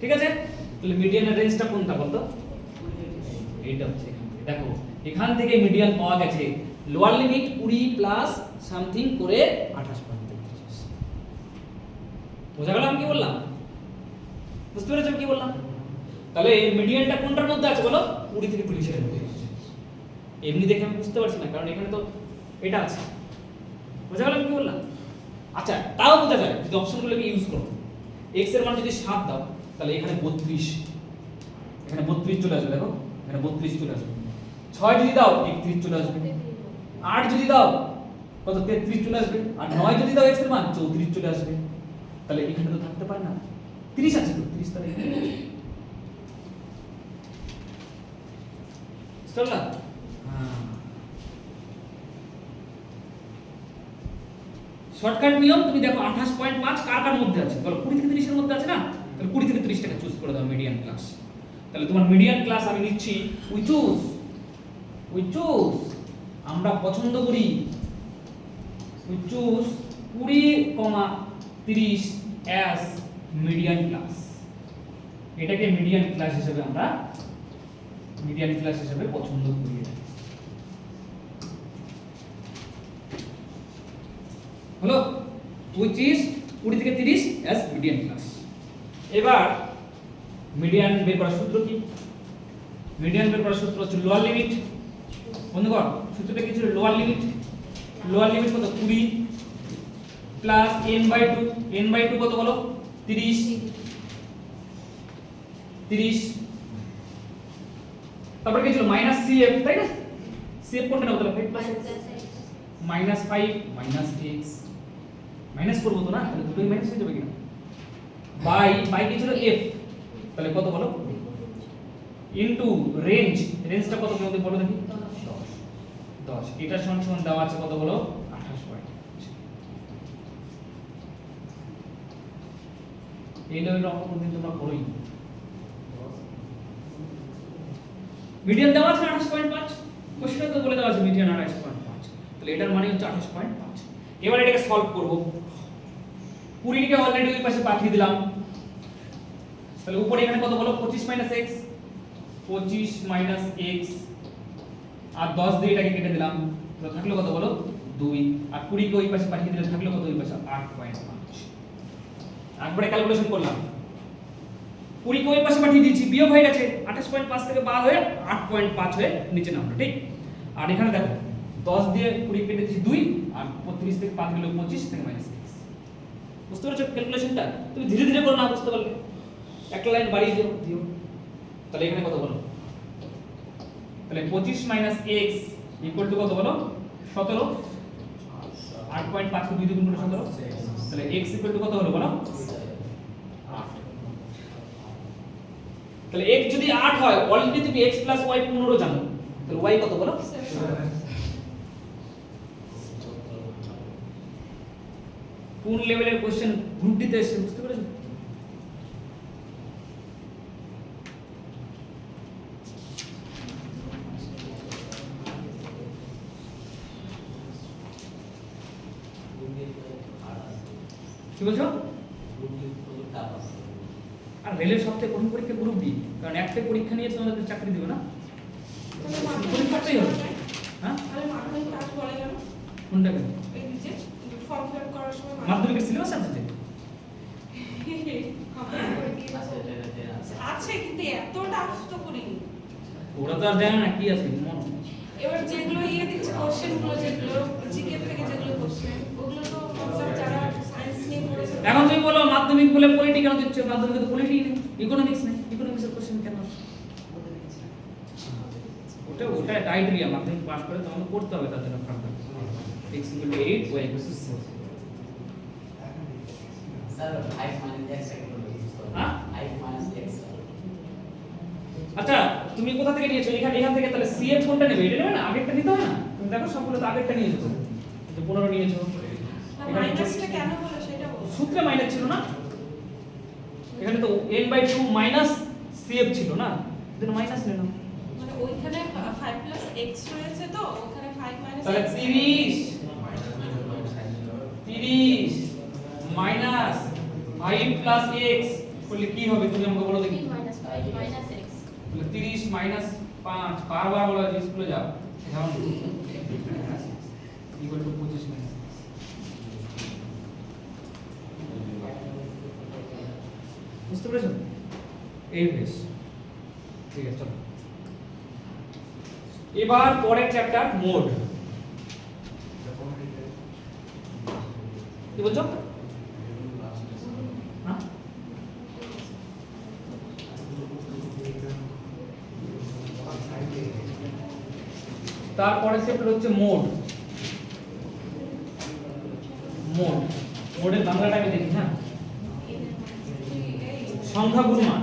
ঠিক আছে, তাহলে মিডিয়ানের রেঞ্জটা কোনটা বলতো? এইটা হচ্ছে এখান থেকে। দেখো এখান থেকে মিডিয়ান পাওয়া গেছে। লোয়ার লিমিট 20 প্লাস সামথিং করে 28.33। বোঝা গেল আমি কি বললাম? বুঝতে পেরেছো আমি কি বললাম? তাহলে এই মিডিয়ানটা কোনটার মধ্যে আছে বলো? 20 থেকে 30 এর মধ্যে আছে। এমনি দেখে আমি বুঝতে পারছি না, কারণ এখানে তো এটা আছে। বোঝা গেল আমি কি বললাম? আচ্ছা তাও বোঝা যায় যদি অপশনগুলোকে ইউজ করো। x এর মান যদি 7 দাও তাহলে এখানে 32, এখানে 32 চলে আসবে। দেখো এখানে 32 চলে আসবে। 6 যদি দাও 31 চলে আসবে। 8 যদি দাও কত? 33 চলে আসবে। আর 9 যদি দাও x এর মান 34 চলে আসবে। তাহলে এখানে তো থাকতে পারে না, 30 আছে তো, 30 তাহলে চললা। শর্টকাট নিয়ম তুমি দেখো 28.5 কার কার মধ্যে আছে বলো? 20 থেকে 30 এর মধ্যে আছে না? তাহলে 20 থেকে 30 টাকা চুজ করে দাও মিডিয়ান ক্লাস। তাহলে তোমার মিডিয়ান ক্লাস আমি নিচ্ছি উই চুজ আমরা পছন্দ করি we choose 20,30 as median class. এটাকে মিডিয়ান ক্লাস হিসেবে আমরা পছন্দ করি। হলো which is 20 থেকে 30 as মিডিয়ান ক্লাস। এবার মিডিয়ান বের করার সূত্র কি? মিডিয়ান বের করার সূত্র হচ্ছে লোয়ার লিমিট। বন্ধুগণ সূত্রটা কি ছিল? লোয়ার লিমিট কত? 20 প্লাস n/2 কত বলো? 30। তারপর কি ছিল? মাইনাস cf, তাই না? cf কোনটা নেব তাহলে? 5 plus minus 5 minus x minus করব তো না, তাহলে দুটোই মাইনাস হয়ে যাবে কিনা? বাই কি ছিল? f, তাহলে কত বলো? ইনটু রেঞ্জটা কত তোমাদের বলো দেখি? 10। এটা সমান দেওয়া আছে কত বলো? 28.5। এই লেভেলের অঙ্ক কোনদিন তোমরা করোই। মিডিয়ান দেওয়া আছে 28.5, কোশ্চেনে তো বলে দেওয়া আছে মিডিয়ান 28.5, তাহলে এটার মানে হচ্ছে 28.5। এবার এটাকে সলভ করব। 20 কে অলরেডি ওই পাশে পাঠিয়ে দিলাম, তাহলে উপরে এখানে কত বলো? 25 মাইনাস x আর 10 দিয়ে এটাকে কেটে দিলাম, তো থাকলো কত বলো? 2। আর 20 কে ওই পাশে পাঠিয়ে দিলে থাকলো কত ওই পাশে? 8.5। একবারে ক্যালকুলেশন করলাম, 20 কে ওই পাশে পাঠিয়ে দিয়েছি, বিয়োগ হয়ে গেছে, 28.5 থেকে বাদ হয়ে 8.5 হয়ে নিচে নামলো, ঠিক? আর এখানে দেখো 10 দিয়ে 20 কেটে দিয়েছি 2, আর 35 থেকে 5 গেল 25 থেকে মাইনাস x। বুঝতে পেরেছো ক্যালকুলেশনটা? তুমি ধীরে ধীরে করো, না বুঝতে পারলে একটা লাইন বাড়িয়ে দিও। তাহলে এখানে কত বলো? তাহলে 25 মাইনাস x ইকুয়াল টু কত বলো? 17। 8.5 কে 2 দিয়ে গুণ করলে 17, তাহলে x ইকুয়াল টু কত হলো বলো? 8। তাহলে x যদি 8 হয়, অলরেডি তুমি x প্লাস y 15 জানো, তাহলে y কত বলো? 7। কোন লেভেলের কোশ্চেন গ্রুপ ডিতে এসে বুঝতে পেরেছো? কি বলছো? আর রেলের সবথেকে কঠিন পরীক্ষা গ্রুপ ডি, কারণ একটা পরীক্ষা নিয়ে তোমাদের চাকরি দিবে না, তাহলে মাধ্যমিক পরীক্ষাটাই হবে। হ্যাঁ, তাহলে মাধ্যমিক পাস বলে কেন? কোনটা কেন? এই যে ফর্ম ফিল আপ করার সময় মাধ্যমিকের সিলেবাস আছে যে আছে, কিন্তু এত টাফ তো করিনি। ওরা তো আর জানে না কি আছে মন। এবার যেগুলো দিচ্ছে কোশ্চেন গুলো, যেগুলো জিকে থেকে যেগুলো কোশ্চেন, ওগুলো তো সব যারা সায়েন্স নিয়ে পড়েছে। এখন তুমি বলো মাধ্যমিক বলে পলিটি কেন দিচ্ছ? মাধ্যমিকে তো পলিটি নেই, ইকোনমিক্স নেই, ইকোনমিক্সের কোশ্চেন কেন? ওটা ক্রাইটেরিয়া, মাধ্যমিক পাস করে তোমাকে পড়তে হবে, তার জন্য further x = 8 y = 6। Sir 5 - x হ্যাঁ? 5 - x আচ্ছা তুমি কোথা থেকে নিয়েছো? এখান থেকে তাহলে CF কোনটা নেবে? এটা নেবে না, আগেরটা নিতে হয় না? তুমি দেখো সবগুলো তো আগেরটা নিয়েছো, তো 15 নিয়েছো। এখানে মাইনাসটা কেন হলো সেটা বলো। সূত্রে মাইনাস ছিল না, এখানে তো n/2 মাইনাস CF ছিল না, এজন্য মাইনাস নিল। মানে ওইখানে 5 + x রয়েছে, তো ওখানে 5 - তাহলে x 30 মাইনাস 5 + x করলে কি হবে তুমি আমাকে বলো দেখি। 3 - 5 - x। তাহলে 30 মাইনাস 5 বারবার বলা যে স্কুলে যাও এখন ইকুয়াল টু 25 মাইনাস। বুঝতে পেরেছো? এই বেশ ঠিক আছে, চলো এবার পরের চ্যাপ্টার মোড। কি বলছো? হ্যাঁ, তারপরে চ্যাপ্টার হচ্ছে মোড। মোডের বাংলাটা আমি দেখি। হ্যাঁ, সংখ্যা গুণমান।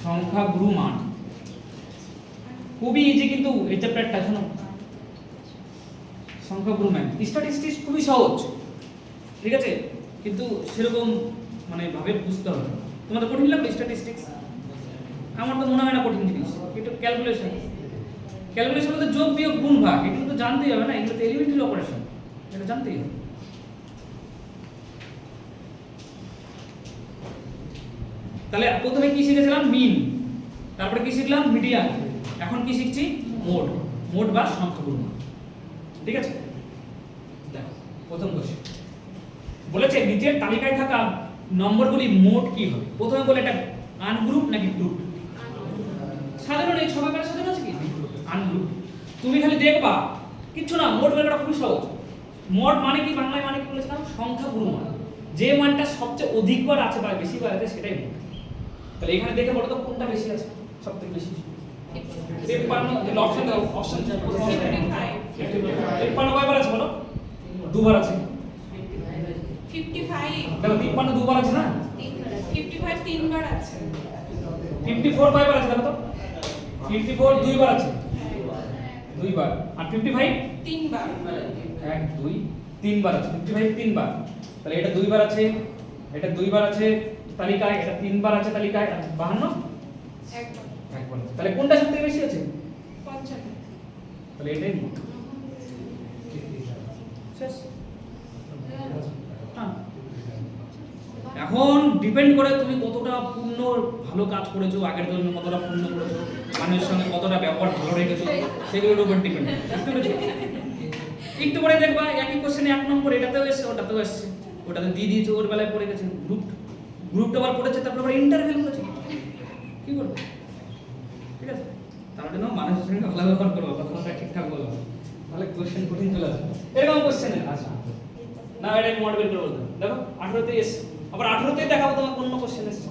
সংখ্যা গুণমান খুবই ইজি, কিন্তু এই চ্যাপ্টারটা শোনো, সংখ্যা গুণমান স্ট্যাটিস্টিক্স খুবই সহজ, ঠিক আছে, কিন্তু সেরকম মানে ভাবে বুঝতে হবে। তোমাদের কঠিন লাগবে স্ট্যাটিস্টিক্স? আমার তো মনে হয় না কঠিন জিনিস, একটু ক্যালকুলেশন বলতে যোগ বিয়োগ গুণ ভাগ, এগুলো তো জানতেই হবে না, এগুলো তো এলিমেন্টারি অপারেশন, এটা জানতেই হবে। তাহলে প্রথমে কি শিখেছিলাম? মিন, তারপরে কি শিখলাম? মিডিয়ান, এখন কি শিখছি? মোড বা সংখ্যা গুণমান। ঠিক আছে, দেখো প্রথম কোশ্চেন বলেছে নিচের তালিকায় থাকা নম্বরগুলি মোড কি হবে। প্রথমে বলে এটা আনগ্রুপ নাকি গ্রুপ? সাধারণ, এই ছক আকারে সাজানো আছে কি? আনগ্রুপ। তুমি খালি দেখবা, কিচ্ছু না, মোড বের করা খুবই সহজ। মোড মানে কি, বাংলায় মানে কি বলেছিলাম? সংখ্যা গুণমান, যে মানটা সবচেয়ে অধিকবার আছে বা বেশিবার আছে সেটাই মোড। তাহলে এখানে দেখে বলো তো কোনটা বেশি আছে, সবথেকে বেশি? 53, অপশন দাও, অপশন 53 কয়বার আছে বলো? দুবার আছে। 55 দেখো 53 দুবার আছে না? 55 তিনবার আছে। 54 কয়বার আছে দেখো তো? 54 দুইবার আছে, দুইবার। আর 55 তিনবার। 1 2 3বার আছে, 55 তিনবার। তাহলে এটা দুইবার আছে, এটা দুইবার আছে তালিকায়, এটা তিনবার আছে তালিকায়, আর 52 একবার। একবার আছে। তাহলে কোনটা সবথেকে বেশি আছে? 55। তাহলে এটাই মোড। শেষ। হ্যাঁ। এখন ডিপেন্ড করে তুমি কতটা পূর্ণ ভালো কাজ করেছো, আগের জন্য কতটা পূর্ণ করেছো, মানুষের সঙ্গে কতটা ব্যবহার ভালো রেখেছো, সেগুলোর উপর ডিপেন্ড। বুঝতে পেরেছো? একটু পরে দেখবা একই কোশ্চেনে 1 নম্বর এটাতেও এসেছে, ওটাতেও এসেছে, ওটাতে দিয়ে দিয়েছে, ওর বেলায় পড়ে গেছে, গ্রুপটা আবার পড়েছে, তারপর আবার ইন্টারভেল করেছে, কি করবে? ঠিক আছে, তার জন্য মানুষের সঙ্গে ভালো ব্যবহার করবো, কথাটা ঠিকঠাক বলবো, তাহলে কোশ্চেন কঠিন চলে আসবে। এরকম কোশ্চেন আসবে না, এটা মোড বের করে বলতে দেখো 18তে এসে, আবার 18তেই দেখাবো তোমার কোন কোশ্চেন এসেছে,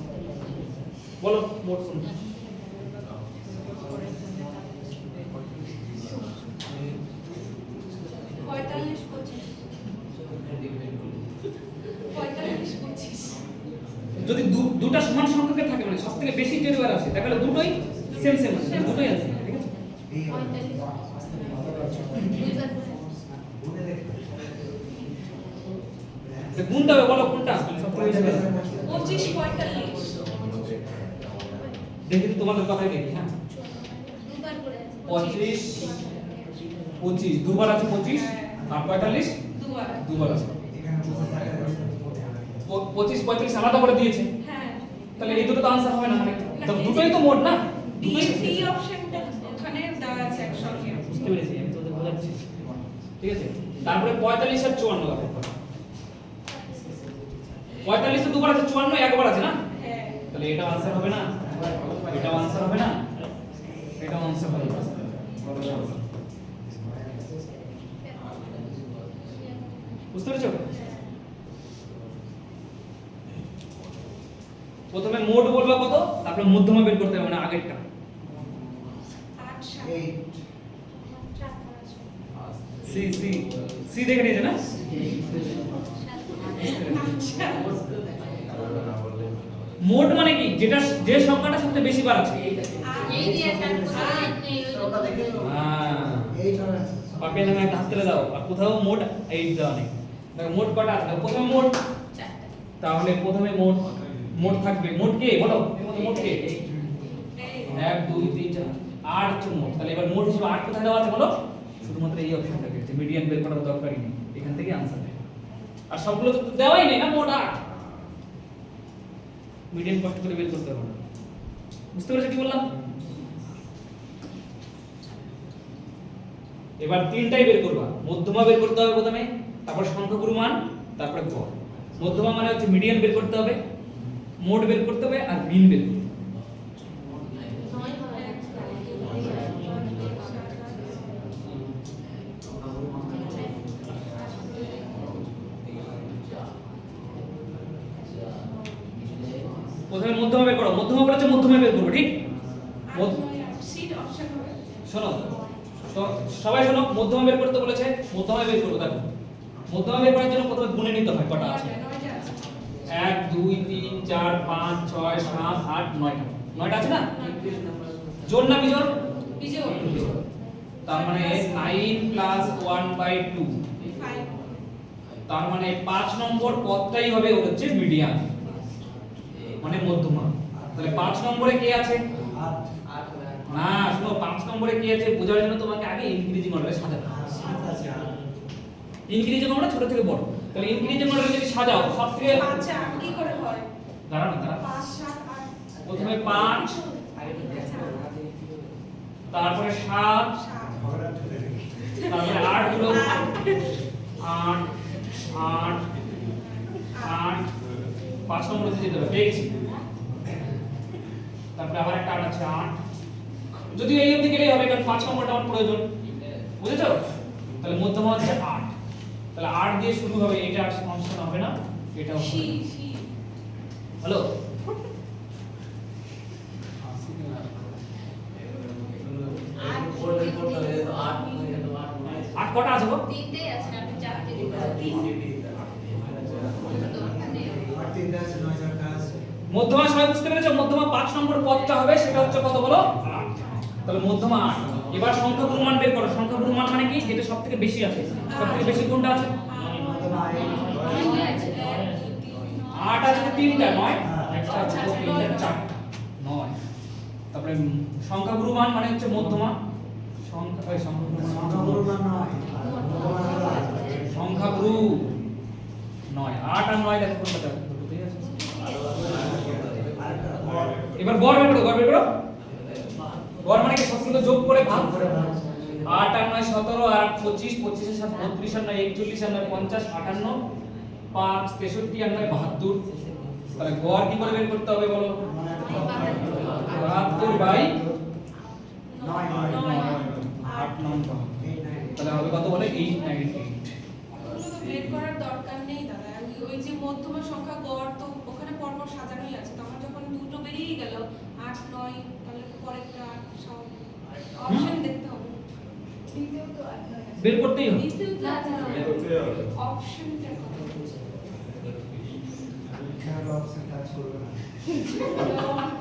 বলো মোড শুনো। যদি দুটা সমান সংখ্যকে থাকে, মানে সবথেকে বেশি যেবার আছে, তাহলে দুটোই সেম আছে, দুটোই আছে, ঠিক আছে। গুণটা হবে, বলো কোনটা সবথেকে বেশি আছে? 25 45। দেখি তোমাদের কথাই দেখি। হ্যাঁ, দুবার করে 25 25 দুবার আছে 25 আর 45 দুবার দুবার আছে 25 45 আলাদা করে দিয়েছে হ্যাঁ তাহলে এই দুটো তো आंसर হবে না তো দুটোই তো মোট না ডি দুটোই ডি অপশনটা ওখানে দেওয়া আছে একসঙ্গে বুঝতে পেরেছি আমি তোদের বোঝাচ্ছি ঠিক আছে তারপরে 45 আর 54 হবে 45 তো দুবার আছে 54 একবার আছে না হ্যাঁ তাহলে এটা आंसर হবে না এটা आंसर হবে না এটা आंसर হবে বুঝতে পেরেছো প্রথমে মোট বলবা কত তারপরে মধ্যমা বের করতে হবে মানে আগেরটা 8 7 সি সি সি দেখে নিয়েছে না মোট মানে কি যেটা যে সংখ্যাটা সবচেয়ে বেশি বার আছে এই দিয়ে হ্যাঁ পাপে নামে একটা হাত তুলে দাও আর কোথাও মোট 8 দেওয়া নেই দেখো মোট কটা আছে দেখো, প্রথমে মোট তাহলে প্রথমে মোট মোট থাকবে মোট কে বলো এর মধ্যে মোট কে 1 2 3 4 8 হচ্ছে মোট তাহলে এবার মোট হিসেবে 8 কোথায় দেওয়া আছে বলো শুধুমাত্র এই অপশনটাকে যে মিডিয়ান বের করার দরকারই নেই এখান থেকে आंसर দেবে আর সবগুলো তো দেওয়াই নেই না মোট 8 মিডিয়ান কষ্ট করে বের করতে হবে না বুঝতে পেরেছো কি বললাম এবার তিনটাই বের করবা মধ্যমা বের করতে হবে প্রথমে তারপর সংখ্যাগুরু মান তারপরে গড় মধ্যমা মানে হচ্ছে মিডিয়ান বের করতে হবে মোট বের করতে হবে আর মিন বের করতে হবে প্রথমে মধ্যমা বের করো মধ্যমা বলেছে মধ্যমা বের করবো ঠিক সিট অপশন হবে শোনো সবাই শোনো মধ্যমা বের করতে বলেছে মধ্যমা বের করবো দেখো মধ্যমা বের করার জন্য প্রথমে গুণে নিতে হয় কটা আছে 1 2 3 4 5 6 7 8 9টা 9টা আছে না জোর না বিজোড় বিজোড় তার মানে 9 প্লাস 1/2 5 তার মানে 5 নম্বর পদটাই হবে ওর হচ্ছে মিডিয়ান মানে মধ্যমা তাহলে 5 নম্বরে কে আছে না শুনো 5 নম্বরে কি আছে বোঝার জন্য তোমাকে আগে ইনক্রিজিং অর্ডারে সাজাতে হবে ইনক্রিজিং অর্ডার ছোট থেকে বড় তাহলে ইনক্রিজিং অর্ডারে যদি সাজাও সবথেকে আচ্ছা কি করে হয় দাঁড়াও না দাঁড়াও 5 7 8 প্রথমে 5 তারপরে 7 তারপরে 8 গুলো 8 8 8 5 নম্বরে যেতে হবে পেয়েছি তারপরে আবার একটা 8 আছে 8 যদি এই অবধি গেলেই হবে কারণ 5 নম্বরটা আমার প্রয়োজন বুঝেছো তাহলে মধ্যমা হচ্ছে 8 তাহলে 8 দিয়ে শুরু হবে এটা আর কনস্ট্যান্ট হবে না এটাও হবে না। হ্যালো আট কটা আছে গো তিনটেই আছে আপনি চারটে দিতে মধ্যমা সবাই বুঝতে পেরেছো মধ্যমা 5 নম্বর পদটা হবে সেটা হচ্ছে কত বলো 8 তাহলে মধ্যমা 8 এবার সংখ্যাগুরু মান বের করো সংখ্যাগুরু মান মানে কি যেটা সবথেকে বেশি আছে সবথেকে বেশি কোনটা আছে 8 আছে তো তিনটা 9 একটা আছে তো তিনটা 4 9 তারপরে সংখ্যাগুরু মান মানে হচ্ছে মধ্যমা সংখ্যাগুরু সংখ্যাগুরু 9 8 আর 9 দেখো কোনটা যাবে ঠিক আছে এবার গড় বের করো গড় মানে কি সবগুলো যোগ করে ভাগ 8 আর 9 17 আর 25 25 এর সাথে 32 আর 9 41 আর 9 50 58 5 63 আর 9 72 তাহলে গড় কি করে বের করতে হবে বলো 72 বাই 8 নম্বর তাহলে হবে কত বলে 898 বের করার দরকার নেই দাদা ওই যে মধ্যমা সংখ্যা গড় তো ওখানে পরপর সাজানোই আছে তখন যখন দুটো বেরিয়ে গেল 8 9 তাহলে তো পরেরটা সব অপশন দেখতে হবে বের করতেই হবে অপশনটা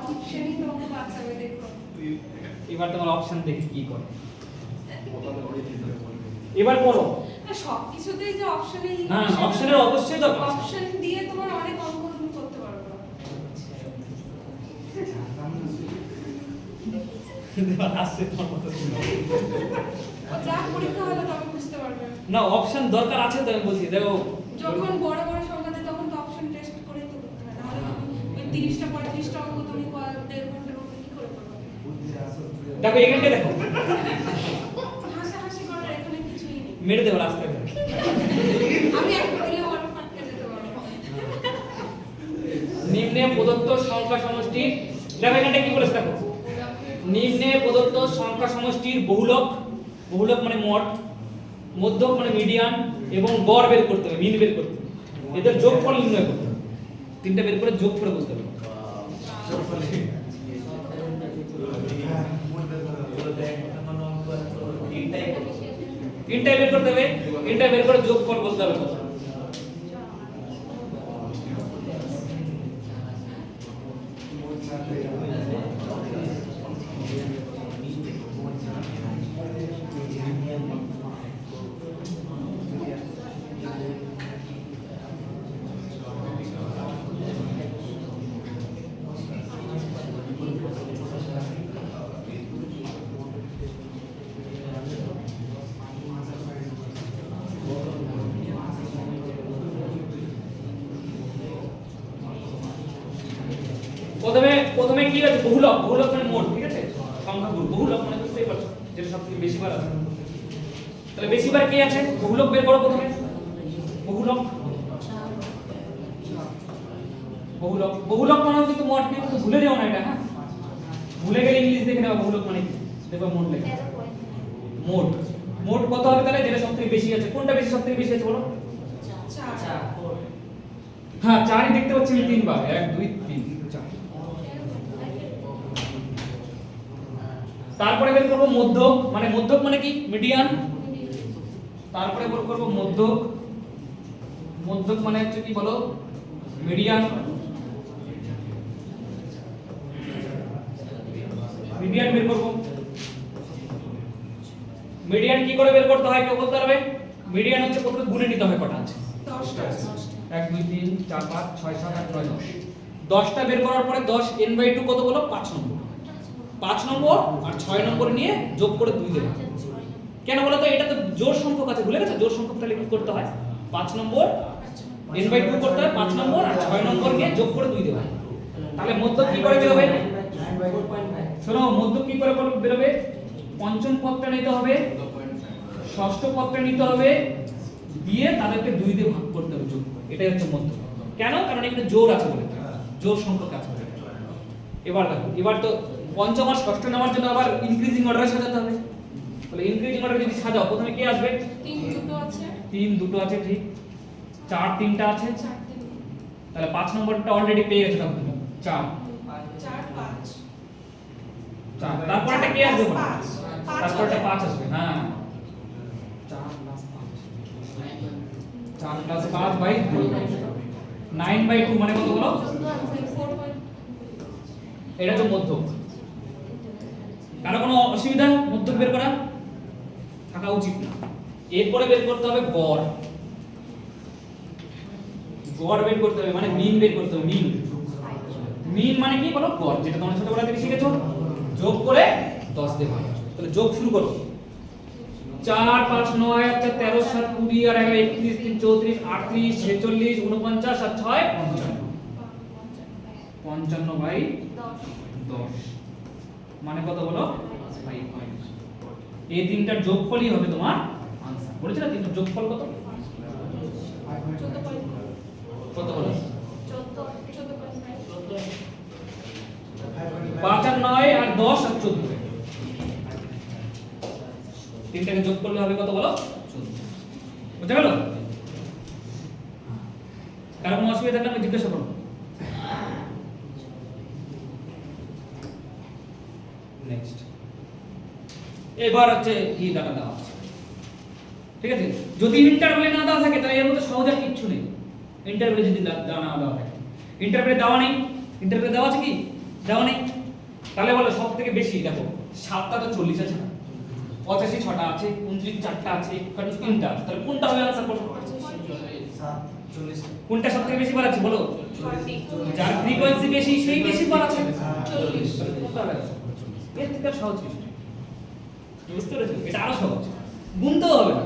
অপশনই তোমাকে বাঁচাবে দেখো এবার তোমার অপশন দেখি কি করে এবার পড়ো না সব কিছুতেই যে অপশনে না অপশনের অবশ্যই দরকার আছে। অপশন দিয়ে তোমার অনেক অঙ্ক তুমি করতে পারবে দেওয়াল আসছে তোমার মতো ও যা পরীক্ষা হলো তবে বুঝতে পারবে। না অপশন দরকার আছে তো আমি বলছি দেখো যখন বড় বড় সংখ্যা দেয় তখন তো অপশন টেস্ট করে তো করতে হয়, নাহলে তুমি ওই 30টা 35টা অঙ্ক তুমি 1.5 ঘন্টার মধ্যে কি করে করবে? দেখো এখানটা দেখো হাসাহাসি করার এখানে কিছুই নেই। মেরে দেবো রাস্তায় আমি একটা দিলে ওর ফাটকে যেতে পারবো। নিম্নে প্রদত্ত সংখ্যা সমষ্টির দেখো এখানটা কি বলেছে দেখো নিম্নে প্রদত্ত সংখ্যা সমষ্টির বহুলক বহুলক মানে মোট মধ্যক মানে মিডিয়ান এবং গড় বের করতে হবে মিন বের করতে হবে এদের যোগফল নির্ণয় করতে হবে তিনটা বের করে যোগ করে বলতে হবে তিনটাই বের করতে হবে তিনটা বের করে যোগফল বলতে হবে প্রথমে কি আছে বহুলক বহুলক মানে মোট ঠিক আছে সংখ্যা বহুলক মানে বুঝতেই পারছো যেটা সবথেকে বেশি বার আছে তাহলে বেশি বার কি আছে বহুলক বের করো প্রথমে বহুলক বহুলক বহুলক মানে কিন্তু মোট কিন্তু ভুলে যাও না এটা হ্যাঁ ভুলে গেলে ইংলিশ দেখে নাও বহুলক মানে কি দেখো মোট লেখা মোট মোট কত হবে তাহলে যেটা সবথেকে বেশি আছে কোনটা বেশি সবথেকে বেশি আছে বলো 4 হ্যাঁ 4ই দেখতে পাচ্ছি আমি তিনবার 1 2 3 4 তারপরে বের করব মধ্যক মানে কি মিডিয়ান তারপরে বের করব মধ্যক মধ্যক মানে হচ্ছে কি বলো মিডিয়ান মিডিয়ান বের করব মিডিয়ান কি করে বের করতে হয় কেউ বলতে পারবে মিডিয়ান হচ্ছে প্রথমে গুণে নিতে হয় কটা আছে 10টা 1 2 3 4 5 6 7 8 9 10 10টা বের করার পরে 10 n/2 কত বলো 5 নম্বর 5 নম্বর আর 6 নম্বর নিয়ে যোগ করে 2 দেবে কেন বলো তো এটা তো জোড় সংখ্যক আছে ভুলে গেছো জোড় সংখ্যক তাহলে কি করতে হয় 5 নম্বর n/2 করতে হয় 5 নম্বর আর 6 নম্বর নিয়ে যোগ করে 2 দেবে তাহলে মধ্যক কি করে বের হবে শোনো মধ্যক কি করে বের হবে পঞ্চম পদটা নিতে হবে ষষ্ঠ পদটা নিতে হবে দিয়ে তাদেরকে 2 দিয়ে ভাগ করতে হবে যোগ করে এটাই হচ্ছে মধ্যক কেন কারণ এখানে জোড় আছে বলে জোড় সংখ্যক আছে বলে এবার দেখো এবার তো পঞ্চম আর ষষ্ঠ নেওয়ার জন্য আবার ইনক্রিজিং অর্ডারে সাজাতে হবে তাহলে ইনক্রিজিং অর্ডারে যদি সাজাও প্রথমে কি আসবে 3 দুটো আছে 3 দুটো আছে ঠিক 4 তিনটা আছে 4 3 তাহলে 5 নম্বরটা অলরেডি পেয়ে গেছো তখন তুমি 4 4 5 4 তারপর এটা কি আসবে বলো? তারপর এটা 5 আসবে হ্যাঁ 4 প্লাস 5 বাই 9/2 মানে কত বলো এটা তো মধ্যক কারো কোনো অসুবিধা মধ্যক বের করা থাকা উচিত না এরপরে বের করতে হবে গড় গড় বের করতে হবে মানে মিন বের করতে হবে মিন মিন মানে কি বলো গড় যেটা তোমরা ছোটবেলা থেকে শিখেছো যোগ করে 10 দেবে তাহলে যোগ শুরু করো 4 5 9 আছে 13 7 20 আর 31 3 34 38 46 49 আর 6 55 বাই 10 মানে কত বলো 5 পয়েন্ট এই তিনটার যোগফলই হবে তোমার आंसर বলেছ না তিনটার যোগফল কত 14 পয়েন্ট কত বলো 14 পয়েন্ট 5 আর 9 আর 10 আর 14 তিনটাকে যোগ করলে হবে কত বলো 14 বুঝা গেল কারো কোনো অসুবিধা থাকলে জিজ্ঞাসা করো নেক্সট এবার হচ্ছে কি ডাটা দেওয়া আছে ঠিক আছে যদি ইন্টারভ্যালে না দেওয়া থাকে তাহলে এর মধ্যে সহজ আর কিছু নেই ইন্টারভ্যালে যদি না দেওয়া থাকে ইন্টারভ্যালে দেওয়া নেই ইন্টারভ্যালে দেওয়া আছে কি দেওয়া নেই তাহলে বলো সব থেকে বেশি দেখো 7টা তো 40 আছে না 85 6টা আছে 29 4টা আছে 51 3টা আছে তাহলে কোনটা হবে आंसर বলো 40 কোনটা সবথেকে বেশি বার আছে বলো 40 যার ফ্রিকোয়েন্সি বেশি সেই বেশি বার আছে 40 কোনটা হবে এর থেকে আর সহজ কিছু নেই। বুঝতে পেরেছো? এটা আরো সহজ, গুনতেও হবে না।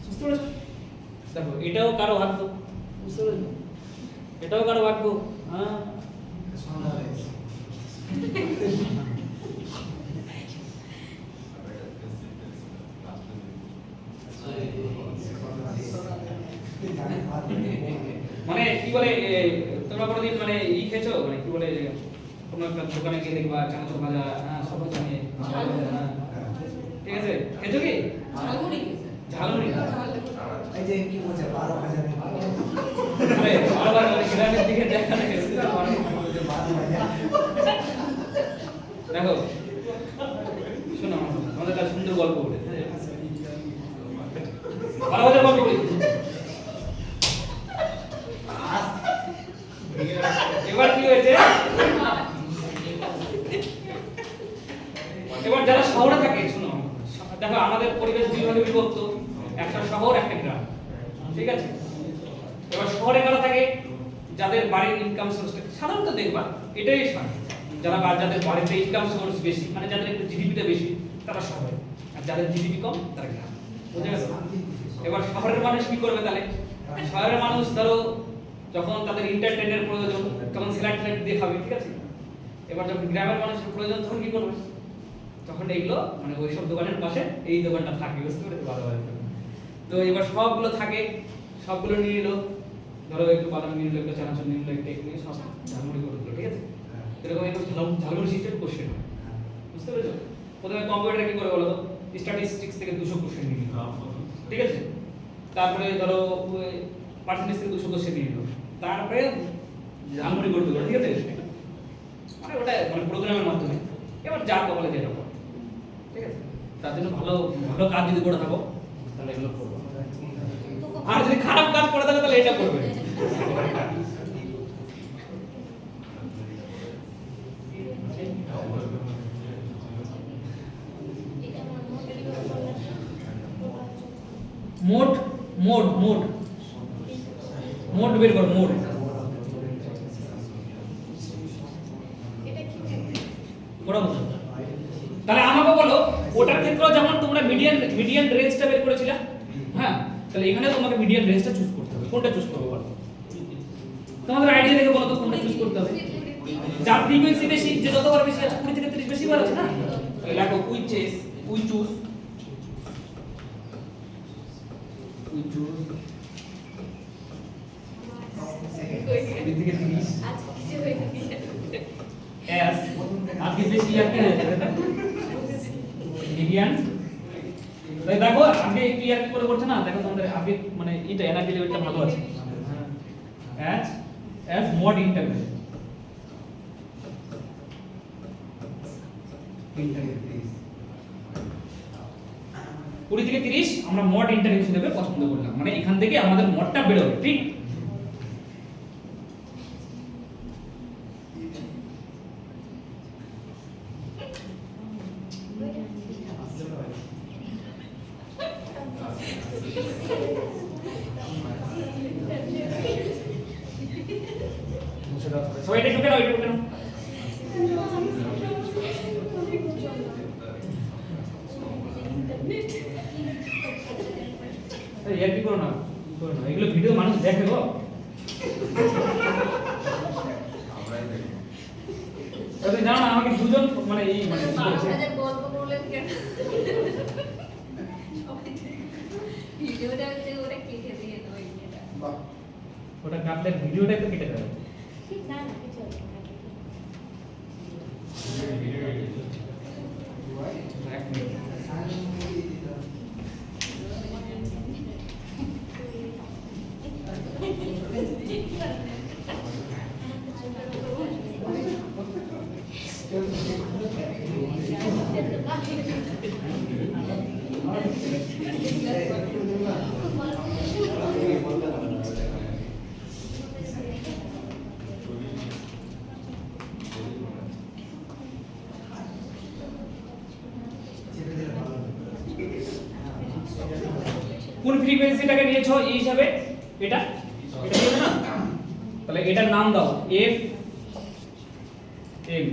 বুঝতে পেরেছো? দেখো এটাও কারো ভাগ্য, বুঝতে পেরেছো? এটাও কারো ভাগ্য। হ্যাঁ মানে কি বলে তোমরা কোনোদিন মানে খেয়েছো, মানে কি বলে কোনো একটা দোকানে গিয়ে দেখবা চানাচুর ভাজা, সব জানিয়ে, ঠিক আছে? খেয়েছো কি ঝালমুড়ি ঝালমুড়ি? এই যে কি বলছে 12,000 আরে বারবার মানে গ্রামের দিকে দেখা দেখো শোনো আমাদের একটা সুন্দর গল্প বলে 12,000 গল্প বলি। এবার কি হয়েছে, এবার যারা শহরে থাকে, শোনো দেখো আমাদের পরিবেশ দুই ভাগে বিভক্ত, একটা শহর একটা গ্রাম, ঠিক আছে? এবার শহরে কারা থাকে, যাদের বাড়ির ইনকাম সোর্সটা সাধারণত দেখবা এটাই স্বাভাবিক, যাদের বাড়িতে ইনকাম সোর্স বেশি, মানে যাদের একটু জিডিপিটা বেশি তারা শহরে, আর যাদের জিডিপি কম তারা গ্রাম। বুঝে গেছো? এবার শহরের মানুষ কি করবে তাহলে? শহরের মানুষ ধরো যখন তাদের এন্টারটেইনের প্রয়োজন তখন সিলেক্ট দিয়ে খাবে, ঠিক আছে? এবার যখন গ্রামের মানুষের প্রয়োজন তখন কি করবে? তখন এইগুলো মানে ওইসব দোকানের পাশে এই দোকানটা থাকে, বুঝতে পেরেছো? ভালোভাবে তো এবার সবগুলো থাকে, সবগুলো নিয়ে নিল, ধরো একটু বাদাম নিয়ে নিল, একটু চানাচুর নিয়ে নিল, একটু এগ নিয়ে সব ঝালমুড়ি করে দিল, ঠিক আছে? এরকম একটু ঝালমুড়ি সিস্টেম কোশ্চেন হয়, বুঝতে পেরেছো? প্রথমে কম্পিউটারে কি করে বলো তো, স্ট্যাটিস্টিক্স থেকে 200 কোশ্চেন নিয়ে নিল, ঠিক আছে? তারপরে ধরো পার্সেন্টেজ থেকে 200 কোশ্চেন নিয়ে নিল, তারপরে ঝালমুড়ি করে দিল, ঠিক আছে? মানে ওটা মানে প্রোগ্রামের মাধ্যমে। এবার যা কপালে দিয়ে দেবো, ঠিক আছে? তার জন্য ভালো ভালো কাজ যদি করে থাকো তাহলে এগুলো করবো, আর যদি খারাপ কাজ করে থাকো তাহলে এটা করবে। মোট মোট মোট মোট বের কর, মোট তাহলে আমাকে বলো ওটার ক্ষেত্রে যেমন তোমরা মিডিয়ান রেঞ্জটা বের করেছিলে, হ্যাঁ? তাহলে এখানে তোমাকে মিডিয়ান রেঞ্জটা চুজ করতে হবে। কোনটা চুজ করবে বলো? তোমাদের আইডিয়া দেখে বলো তো কোনটা চুজ করতে হবে। যার ফ্রিকোয়েন্সি বেশি, যে যতবার বেশি আছে 20 থেকে 30 বেশি বার আছে না, লেখো উই চুজ এদিক থেকে 30 এস আজকে বেশি আর কি হয়েছে মিডিয়ান। তাই দেখো আগে কি আর কি করে করছে না, দেখো তোমাদের আগে মানে এটা এনার্জি লেভেলটা ভালো আছে, এস মড ইন্টারভেল 20 থেকে 30 আমরা মড ইন্টারভেল হিসেবে পছন্দ করলাম, মানে এখান থেকে আমাদের মডটা বেরোবে, ঠিক? সবাই এটা ঢুকে নাও, এটা ঢুকে নাও। ইয়ার কি করো না, এগুলো ভিডিও মানুষ দেখে গো। তুমি জানো না আমাকে দুজন মানে এই মানে গল্প বললেন কেন? ভিডিওটা হচ্ছে ওটা কেটে দিয়ে দেবো এটা। ওটা কাটলে ভিডিওটা একটু কেটে দেবে। না না কিছু হবে না। এক মিনিট। কোন ফ্রিকোয়েন্সিটাকে নিয়েছো এই হিসাবে? এটা নিয়েছো না, তাহলে এটার নাম দাও এফ এম,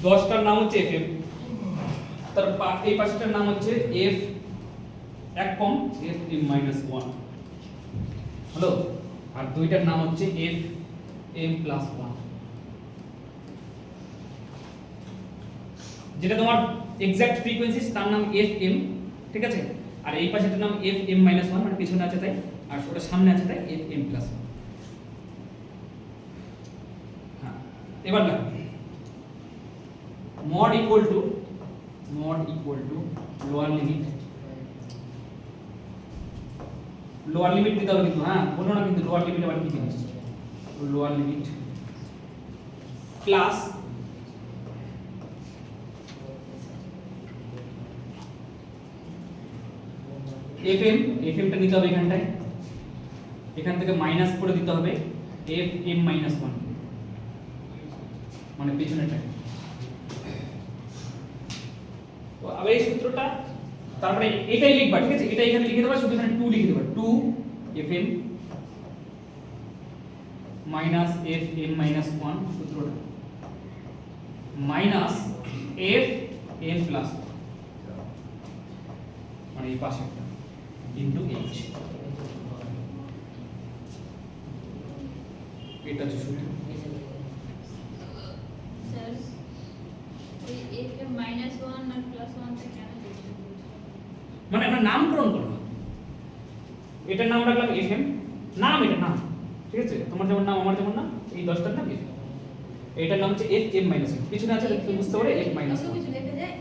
10টার নাম হচ্ছে fm, তার এই পাশেটার নাম হচ্ছে f এক কম fm মাইনাস 1 হলো, আর দুইটার নাম হচ্ছে fm প্লাস 1, যেটা তোমার এক্সাক্ট ফ্রিকোয়েন্সি তার নাম fm, ঠিক আছে, আর এই পাশেটার নাম fm মাইনাস 1 মানে পিছনে আছে তাই, আর ওটা সামনে আছে তাই fm প্লাস 1। হ্যাঁ, এবার দেখো mod equal to lower limit দিতে হবে কিন্তু, হ্যাঁ বলো না কিন্তু লোয়ার লিমিট আবার কি জিনিস, লোয়ার লিমিট প্লাস fm টা নিতে হবে এখানটায়, এখান থেকে মাইনাস করে দিতে হবে fm মাইনাস 1 মানে পেছনেরটা। তো আবার এই সূত্রটা তারপরে এটাই লিখবা, ঠিক আছে, এটা এখানে লিখে দেবা, শুধু এখানে 2 লিখে দেবা, 2 fm মাইনাস fm মাইনাস 1 সূত্রটা মাইনাস fm প্লাস মানে এই পাশে ইনটু h, এটা হচ্ছে সূত্র। স্যার ওই fm মাইনাস 1 আর প্লাস 1 টা কেন দিয়েছেন? মানে আমরা নামকরণ করব, এটার নাম রাখলাম fm, নাম এটা নাম, ঠিক আছে, তোমার যেমন নাম আমার যেমন নাম, এই 10টার নাম fm, এটার নাম হচ্ছে fm মাইনাস 1, পিছনে আছে তুমি বুঝতে পারো f মাইনাস 1, কিছু লেখা যায়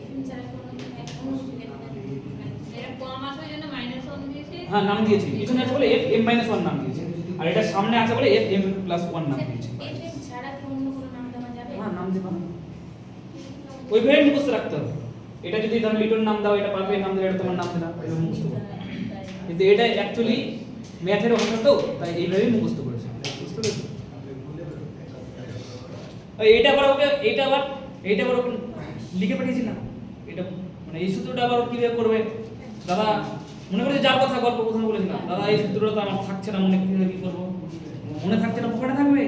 fm ছাড়া কোনো কিছু লেখা যায়, এটা কম আসার জন্য মাইনাস 1 দিয়েছে। হ্যাঁ নাম দিয়েছি, পিছনে আছে বলে fm মাইনাস 1 নাম দিয়েছি, আর এটা সামনে আছে বলে fm প্লাস 1 নাম দিয়েছি। fm ছাড়া কি অন্য কোনো নাম দেওয়া যাবে? হ্যাঁ নাম দিবা, ওইভাবে মুখস্থ রাখতে হবে, এটা যদি ধরো লিটন নাম দাও, এটা পারবে নাম দিলে এটা তোমার নাম দিলা, এটা মুখস্থ করো, কিন্তু এটা অ্যাকচুয়ালি ম্যাথের ভাষা তো তাই এইভাবেই মুখস্থ করেছে, বুঝতে পেরেছো? এইটা আবার ওকে এইটা আবার ওকে লিখে পাঠিয়েছিলাম, এটা মানে এই সূত্রটা আবার কিভাবে করবে দাদা, মনে করে যার কথা গল্প প্রথমে বলেছিলাম, দাদা এই সূত্রটা তো আমার থাকছে না মনে, কিভাবে কি করবো, মনে থাকছে না পকেটে থাকবে,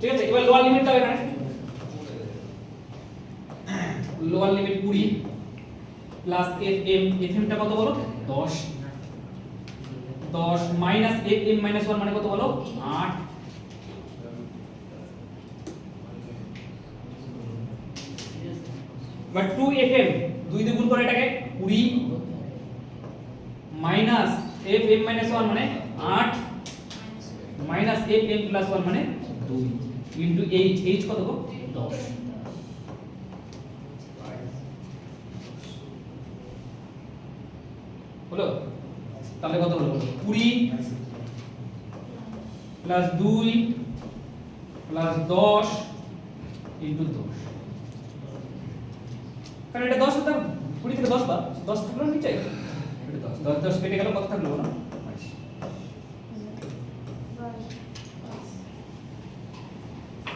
ঠিক আছে। এবার লোয়ার লিমিটটা এখানে, লোয়ার লিমিট 20 প্লাস fm টা কত বলো 10 মাইনাস fm মাইনাস 1 মানে কত বলো 8, বাট 2fm 2 দিয়ে গুণ করে এটাকে 20 মাইনাস fm মাইনাস 1 মানে 8 মাইনাস fm প্লাস 1 মানে 2 ইনটু h কত গো 10, হলো, তাহলে কত হলো 20 প্লাস 2 প্লাস 10 ইনটু 10, কারণ এটা 10 হতো 20 থেকে 10 বা 10 থাকলো নিচে, এটা 10 কেটে গেল, কত থাকলো না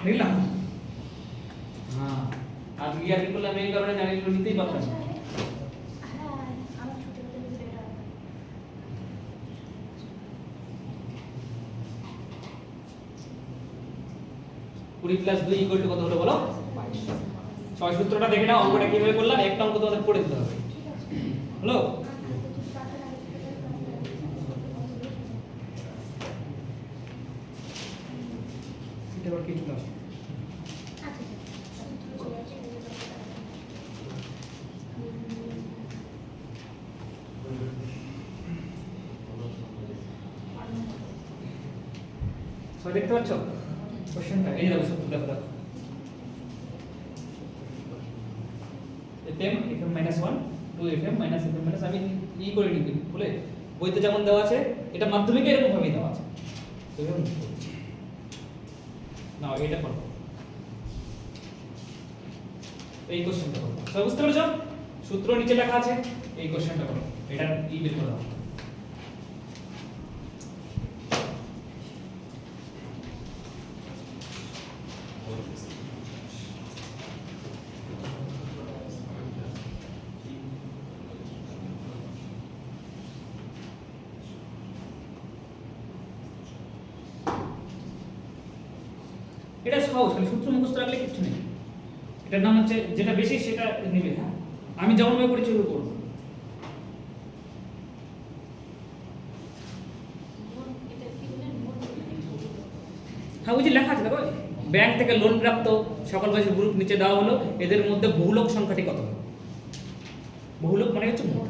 নিলাম। হ্যাঁ আজকে ইয়ার কি করলাম এই কারণে জানি নিতেই পারতাম না। কুড়ি প্লাস 2 ইকুয়াল টু কত হলো বলো 22। সূত্রটা দেখে নাও, অঙ্কটা কিভাবে করলাম, একটা অঙ্ক তোমাদের পড়ে দিতে হবে, হলো। এটা আবার কিছু না, সবাই দেখতে পাচ্ছ কোশ্চেনটা, এই দেখো সূত্র দেখো, fm minus 1 2fm minus fm minus, আমি ই করে নিবি বলে বইতে যেমন দেওয়া আছে, এটা মাধ্যমিকে এরকম ভাবেই দেওয়া আছে, না এটা করো, এই কোশ্চেনটা করো, সবাই বুঝতে পেরেছো? সূত্র নিচে লেখা আছে, এই কোশ্চেনটা করো, এটা ই বের করে দাও। সহজ, খালি সূত্র মুখস্থ রাখলে কিছু নেই। এটার নাম হচ্ছে যেটা বেশি সেটা নেবে। হ্যাঁ, আমি যেমন ভাবে করেছি ওইভাবে করবো। এটা কি বলেন মোট? হ্যাঁ, ওই যে লেখা আছে দেখো, ব্যাংক থেকে লোন প্রাপ্ত সকল বয়সের গ্রুপ নিচে দেওয়া হলো, এদের মধ্যে বহুলোক সংখ্যাটি কত? বহুলোক মানে হচ্ছে মোট,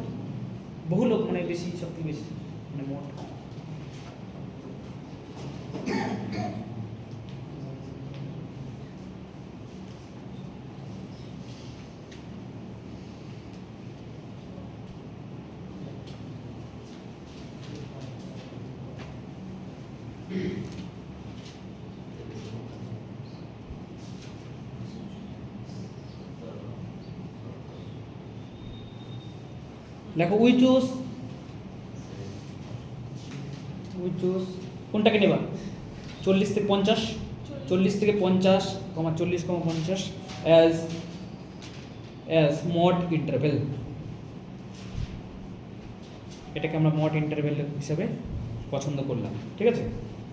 বহুলোক মানে বেশি, সবথেকে বেশি মানে মোট। দেখো উই চুজ কোনটাকে নেবা? 40 থেকে 50, 40 থেকে 50, 40, 50 অ্যাজ মড ইন্টারভেল। এটাকে আমরা মড ইন্টারভেল হিসেবে পছন্দ করলাম, ঠিক আছে।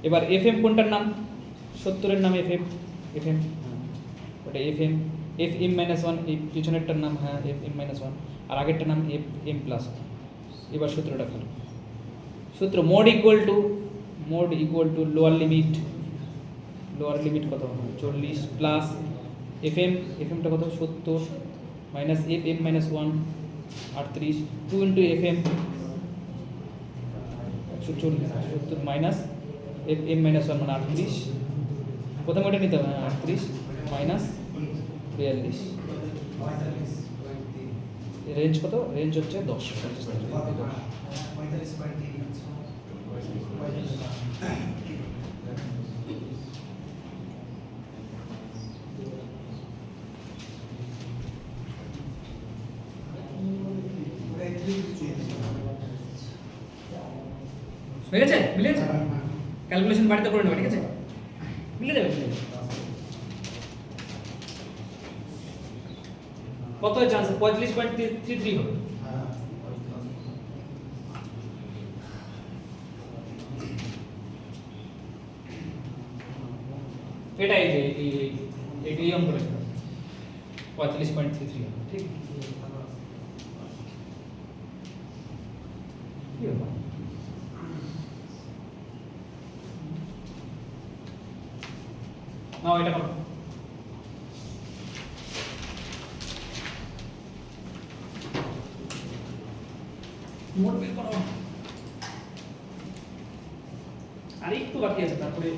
এবার এফএম কোনটার নাম? 70 এর নাম এফএম, ওটা এফএম, এফএম -1, এই পিছনেরটার নাম হ্যাঁ এফএম -1, আর আগেরটার নাম এফএম+। এবার সূত্রটা ফেলো। সূত্র mode equal two lower limit কত? 40 প্লাস এফএমটা কত? 70 minus FM -1 38, 2 into FM 140 minus FM -1 মানে 38, প্রথমে ওটা নিতে হবে 38 মাইনাস 42, রেঞ্জ কত? রেঞ্জ হচ্ছে 10। 45 মিলেছে? ক্যালকুলেশন বাড়িতে করে নেবে, ঠিক আছে? মিলে যাবে। কত চান্স? 45.33 হবে। এটাই যে এই অঙ্কটা 45.33 হবে, ঠিক? কি হবে? নাও এটা করো। মোট বের করো। আর একটু বাকি আছে, তারপরে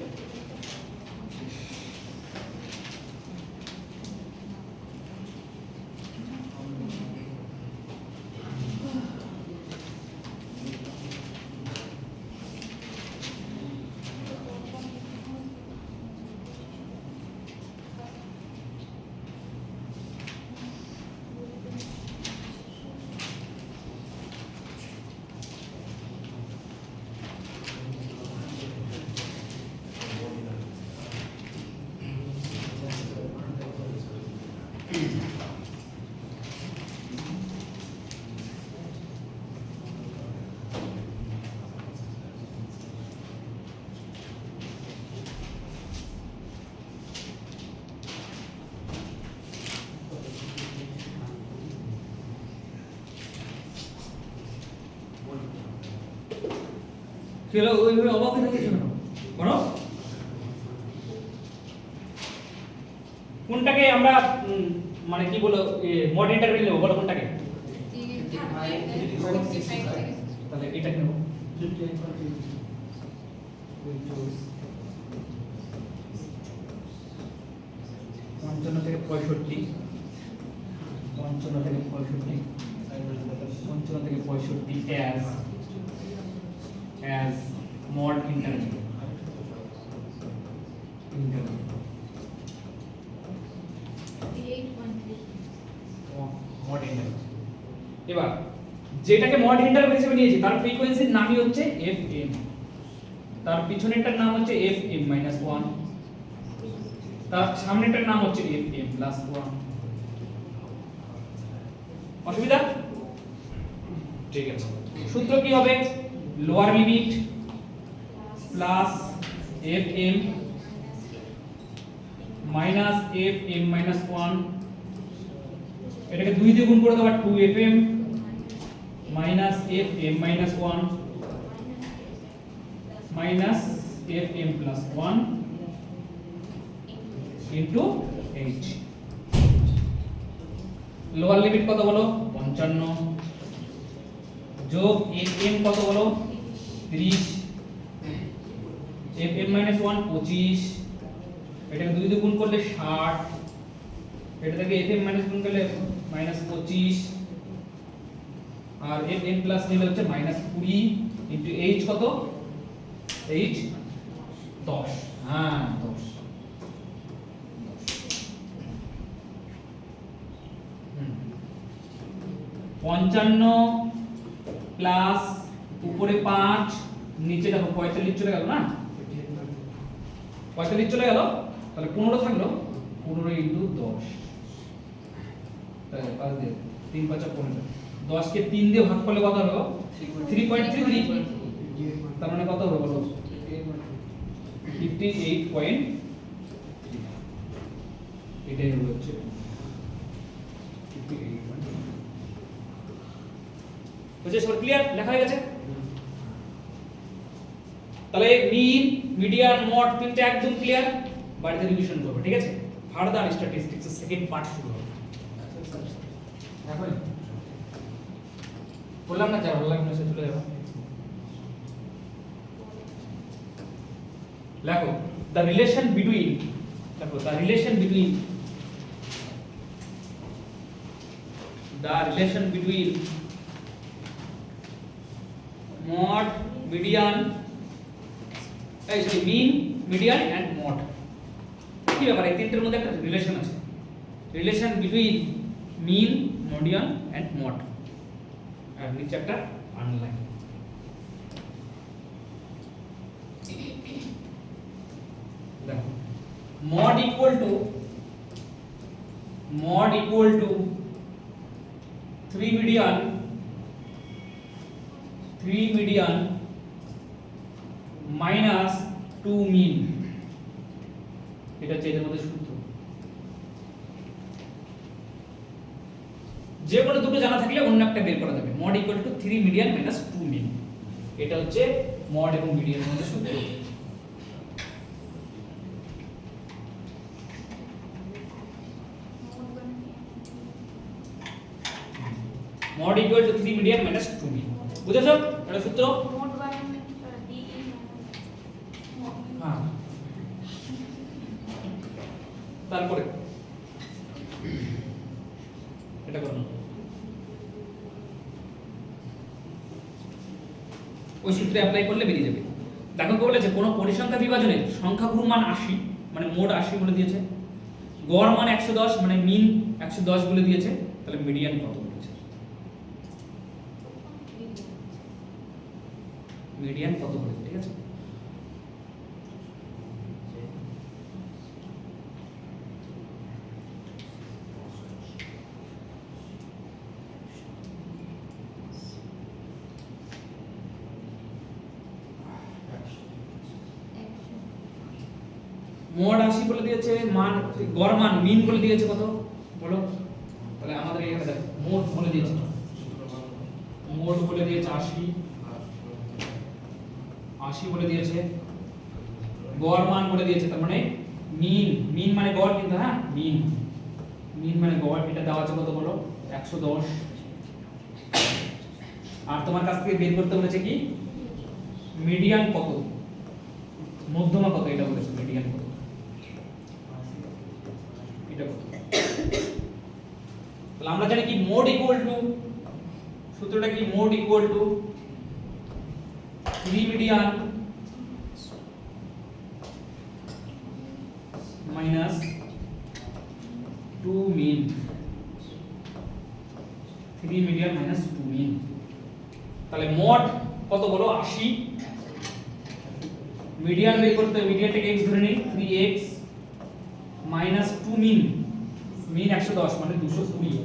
কি হলো? ওইভাবে অবাক হয়ে গেছো কেন? বলো কোনটাকে আমরা মানে কি বলো মড ইন্টারভেল নেব? বলো কোনটাকে? তাহলে এটা নেব। 55 থেকে 65, 55 থেকে 65, 55 থেকে 65 as mod interval. mod interval. এবার যেটাকে mod interval হিসেবে নিয়েছি তার ফ্রিকোয়েন্সির নামই হচ্ছে fm, তার পিছনেরটার নাম হচ্ছে fm-1, তার সামনেরটার নাম হচ্ছে fm+1। অসুবিধা? ঠিক আছে, সূত্র কি হবে? Lower limit plus fm minus f m minus 1, এটাকে 2 দিয়ে গুণ করে দাও 2fm minus f m minus 1 minus f m plus 1 into h. Lower limit কত বলো 55 যোগ এম কত বলো 30, এফ এম মাইনাস 1 25, এটাকে 2 দিয়ে গুণ করলে 60, এটা থেকে এফ এম মাইনাস গুণ করলে মাইনাস 25, আর এফ এম প্লাস নিলে হচ্ছে মাইনাস 20 ইনটু এইচ কত, এইচ 10, হ্যাঁ 10। 55 প্লাস উপরে 5 নিচে দেখো 45 চলে গেল না, 45 চলে গেল, তাহলে 15 থাকলো, 15 ইনটু 10, তাহলে 5 দিয়ে 3 5 15, 10 কে 3 দিয়ে ভাগ করলে কত হবে 3.33, তার মানে কত হবে বলো 58. এটাই হচ্ছে 58. বুঝে সব ক্লিয়ার, লেখা হয়ে গেছে। তাহলে মিন মিডিয়ান মড তিনটা একদম ক্লিয়ার, বাড়িতে রিভিশন করবে, ঠিক আছে। ফার্দার স্ট্যাটিস্টিক্স এর সেকেন্ড পার্ট শুরু হবে। এখন বললাম না যা বললাম না সে চলে যাবে। লেখো দ্য রিলেশন বিটুইন, লেখো the relation between, the relation between mod, median, mean, median and mod। কি ব্যাপার, এই তিনটের মধ্যে একটা রিলেশন আছে, relation between mean, median and mod, আর নিচে একটা আন্ডারলাইন। দেখো mod equal to 3 median minus 2 mean, এটা হচ্ছে এদের মধ্যে সূত্র। যে কোনো দুটো জানা থাকলে অন্য একটা বের করা যাবে। mod equal to 3 median minus 2 mean, এটা হচ্ছে mod এবং median এর মধ্যে সূত্র। mod equal to 3 median minus 2 mean, বুঝেছো এটা সূত্র? মোট বানানো ডি, হ্যাঁ, তারপরে এটা করো, ওই সূত্রে অ্যাপ্লাই করলে বেরিয়ে যাবে। দেখো কি বলেছে, কোন পরিসংখ্যা বিভাজনে সংখ্যাগুরু মান 80 মানে মোট 80 বলে দিয়েছে, গড় মান 110 মানে মিন 110 বলে দিয়েছে, তাহলে মিডিয়ান কত বলেছে, মিডিয়ান কত বলেছে, ঠিক আছে। মোট 80 বলে দিয়েছে, মান গড় মান মিন বলে দিয়েছে কত বলো, তাহলে আমাদের এখানে দেখো মোট বলে দিয়েছে, মোট বলে দিয়েছে 80 বলে দিয়েছে, গড় মান বলে দিয়েছে, তার মানে মিন মানে গড়, কিন্তু হ্যাঁ মিন মানে গড়, এটা দেওয়া আছে কত বলো 110, আর তোমার কাছ থেকে বের করতে বলেছে কি মিডিয়ান কত, মধ্যমা কত, এটা বলেছে মিডিয়ান কত, এটা কত। তাহলে আমরা জানি কি মোড ইকুয়াল টু, সূত্রটা কি, mode equal to 3 median minus 2 mean, 3 median minus 2 mean. তাহলে মোড কত বলো 80, মিডিয়ান বের করতে মিডিয়ানটাকে x ধরে নিই, 3x মাইনাস 2 মিন, মিন 110 মানে 220,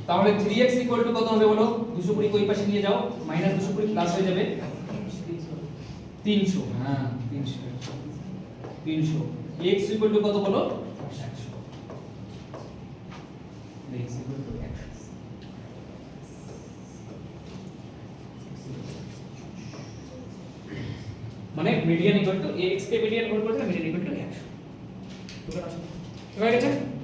তাহলে 3x ইকুয়াল টু কত হবে বলো, 220 কে ওই পাশে নিয়ে যাও, মাইনাস 220 প্লাস হয়ে যাবে 300, হ্যাঁ 300। 300 x ইকুয়াল টু কত বলো 100 x ইকুয়াল টু 100 মানে median equal to x K median code করেছে মিডিয়ান ইকুয়াল টু 100 ঠিক আছে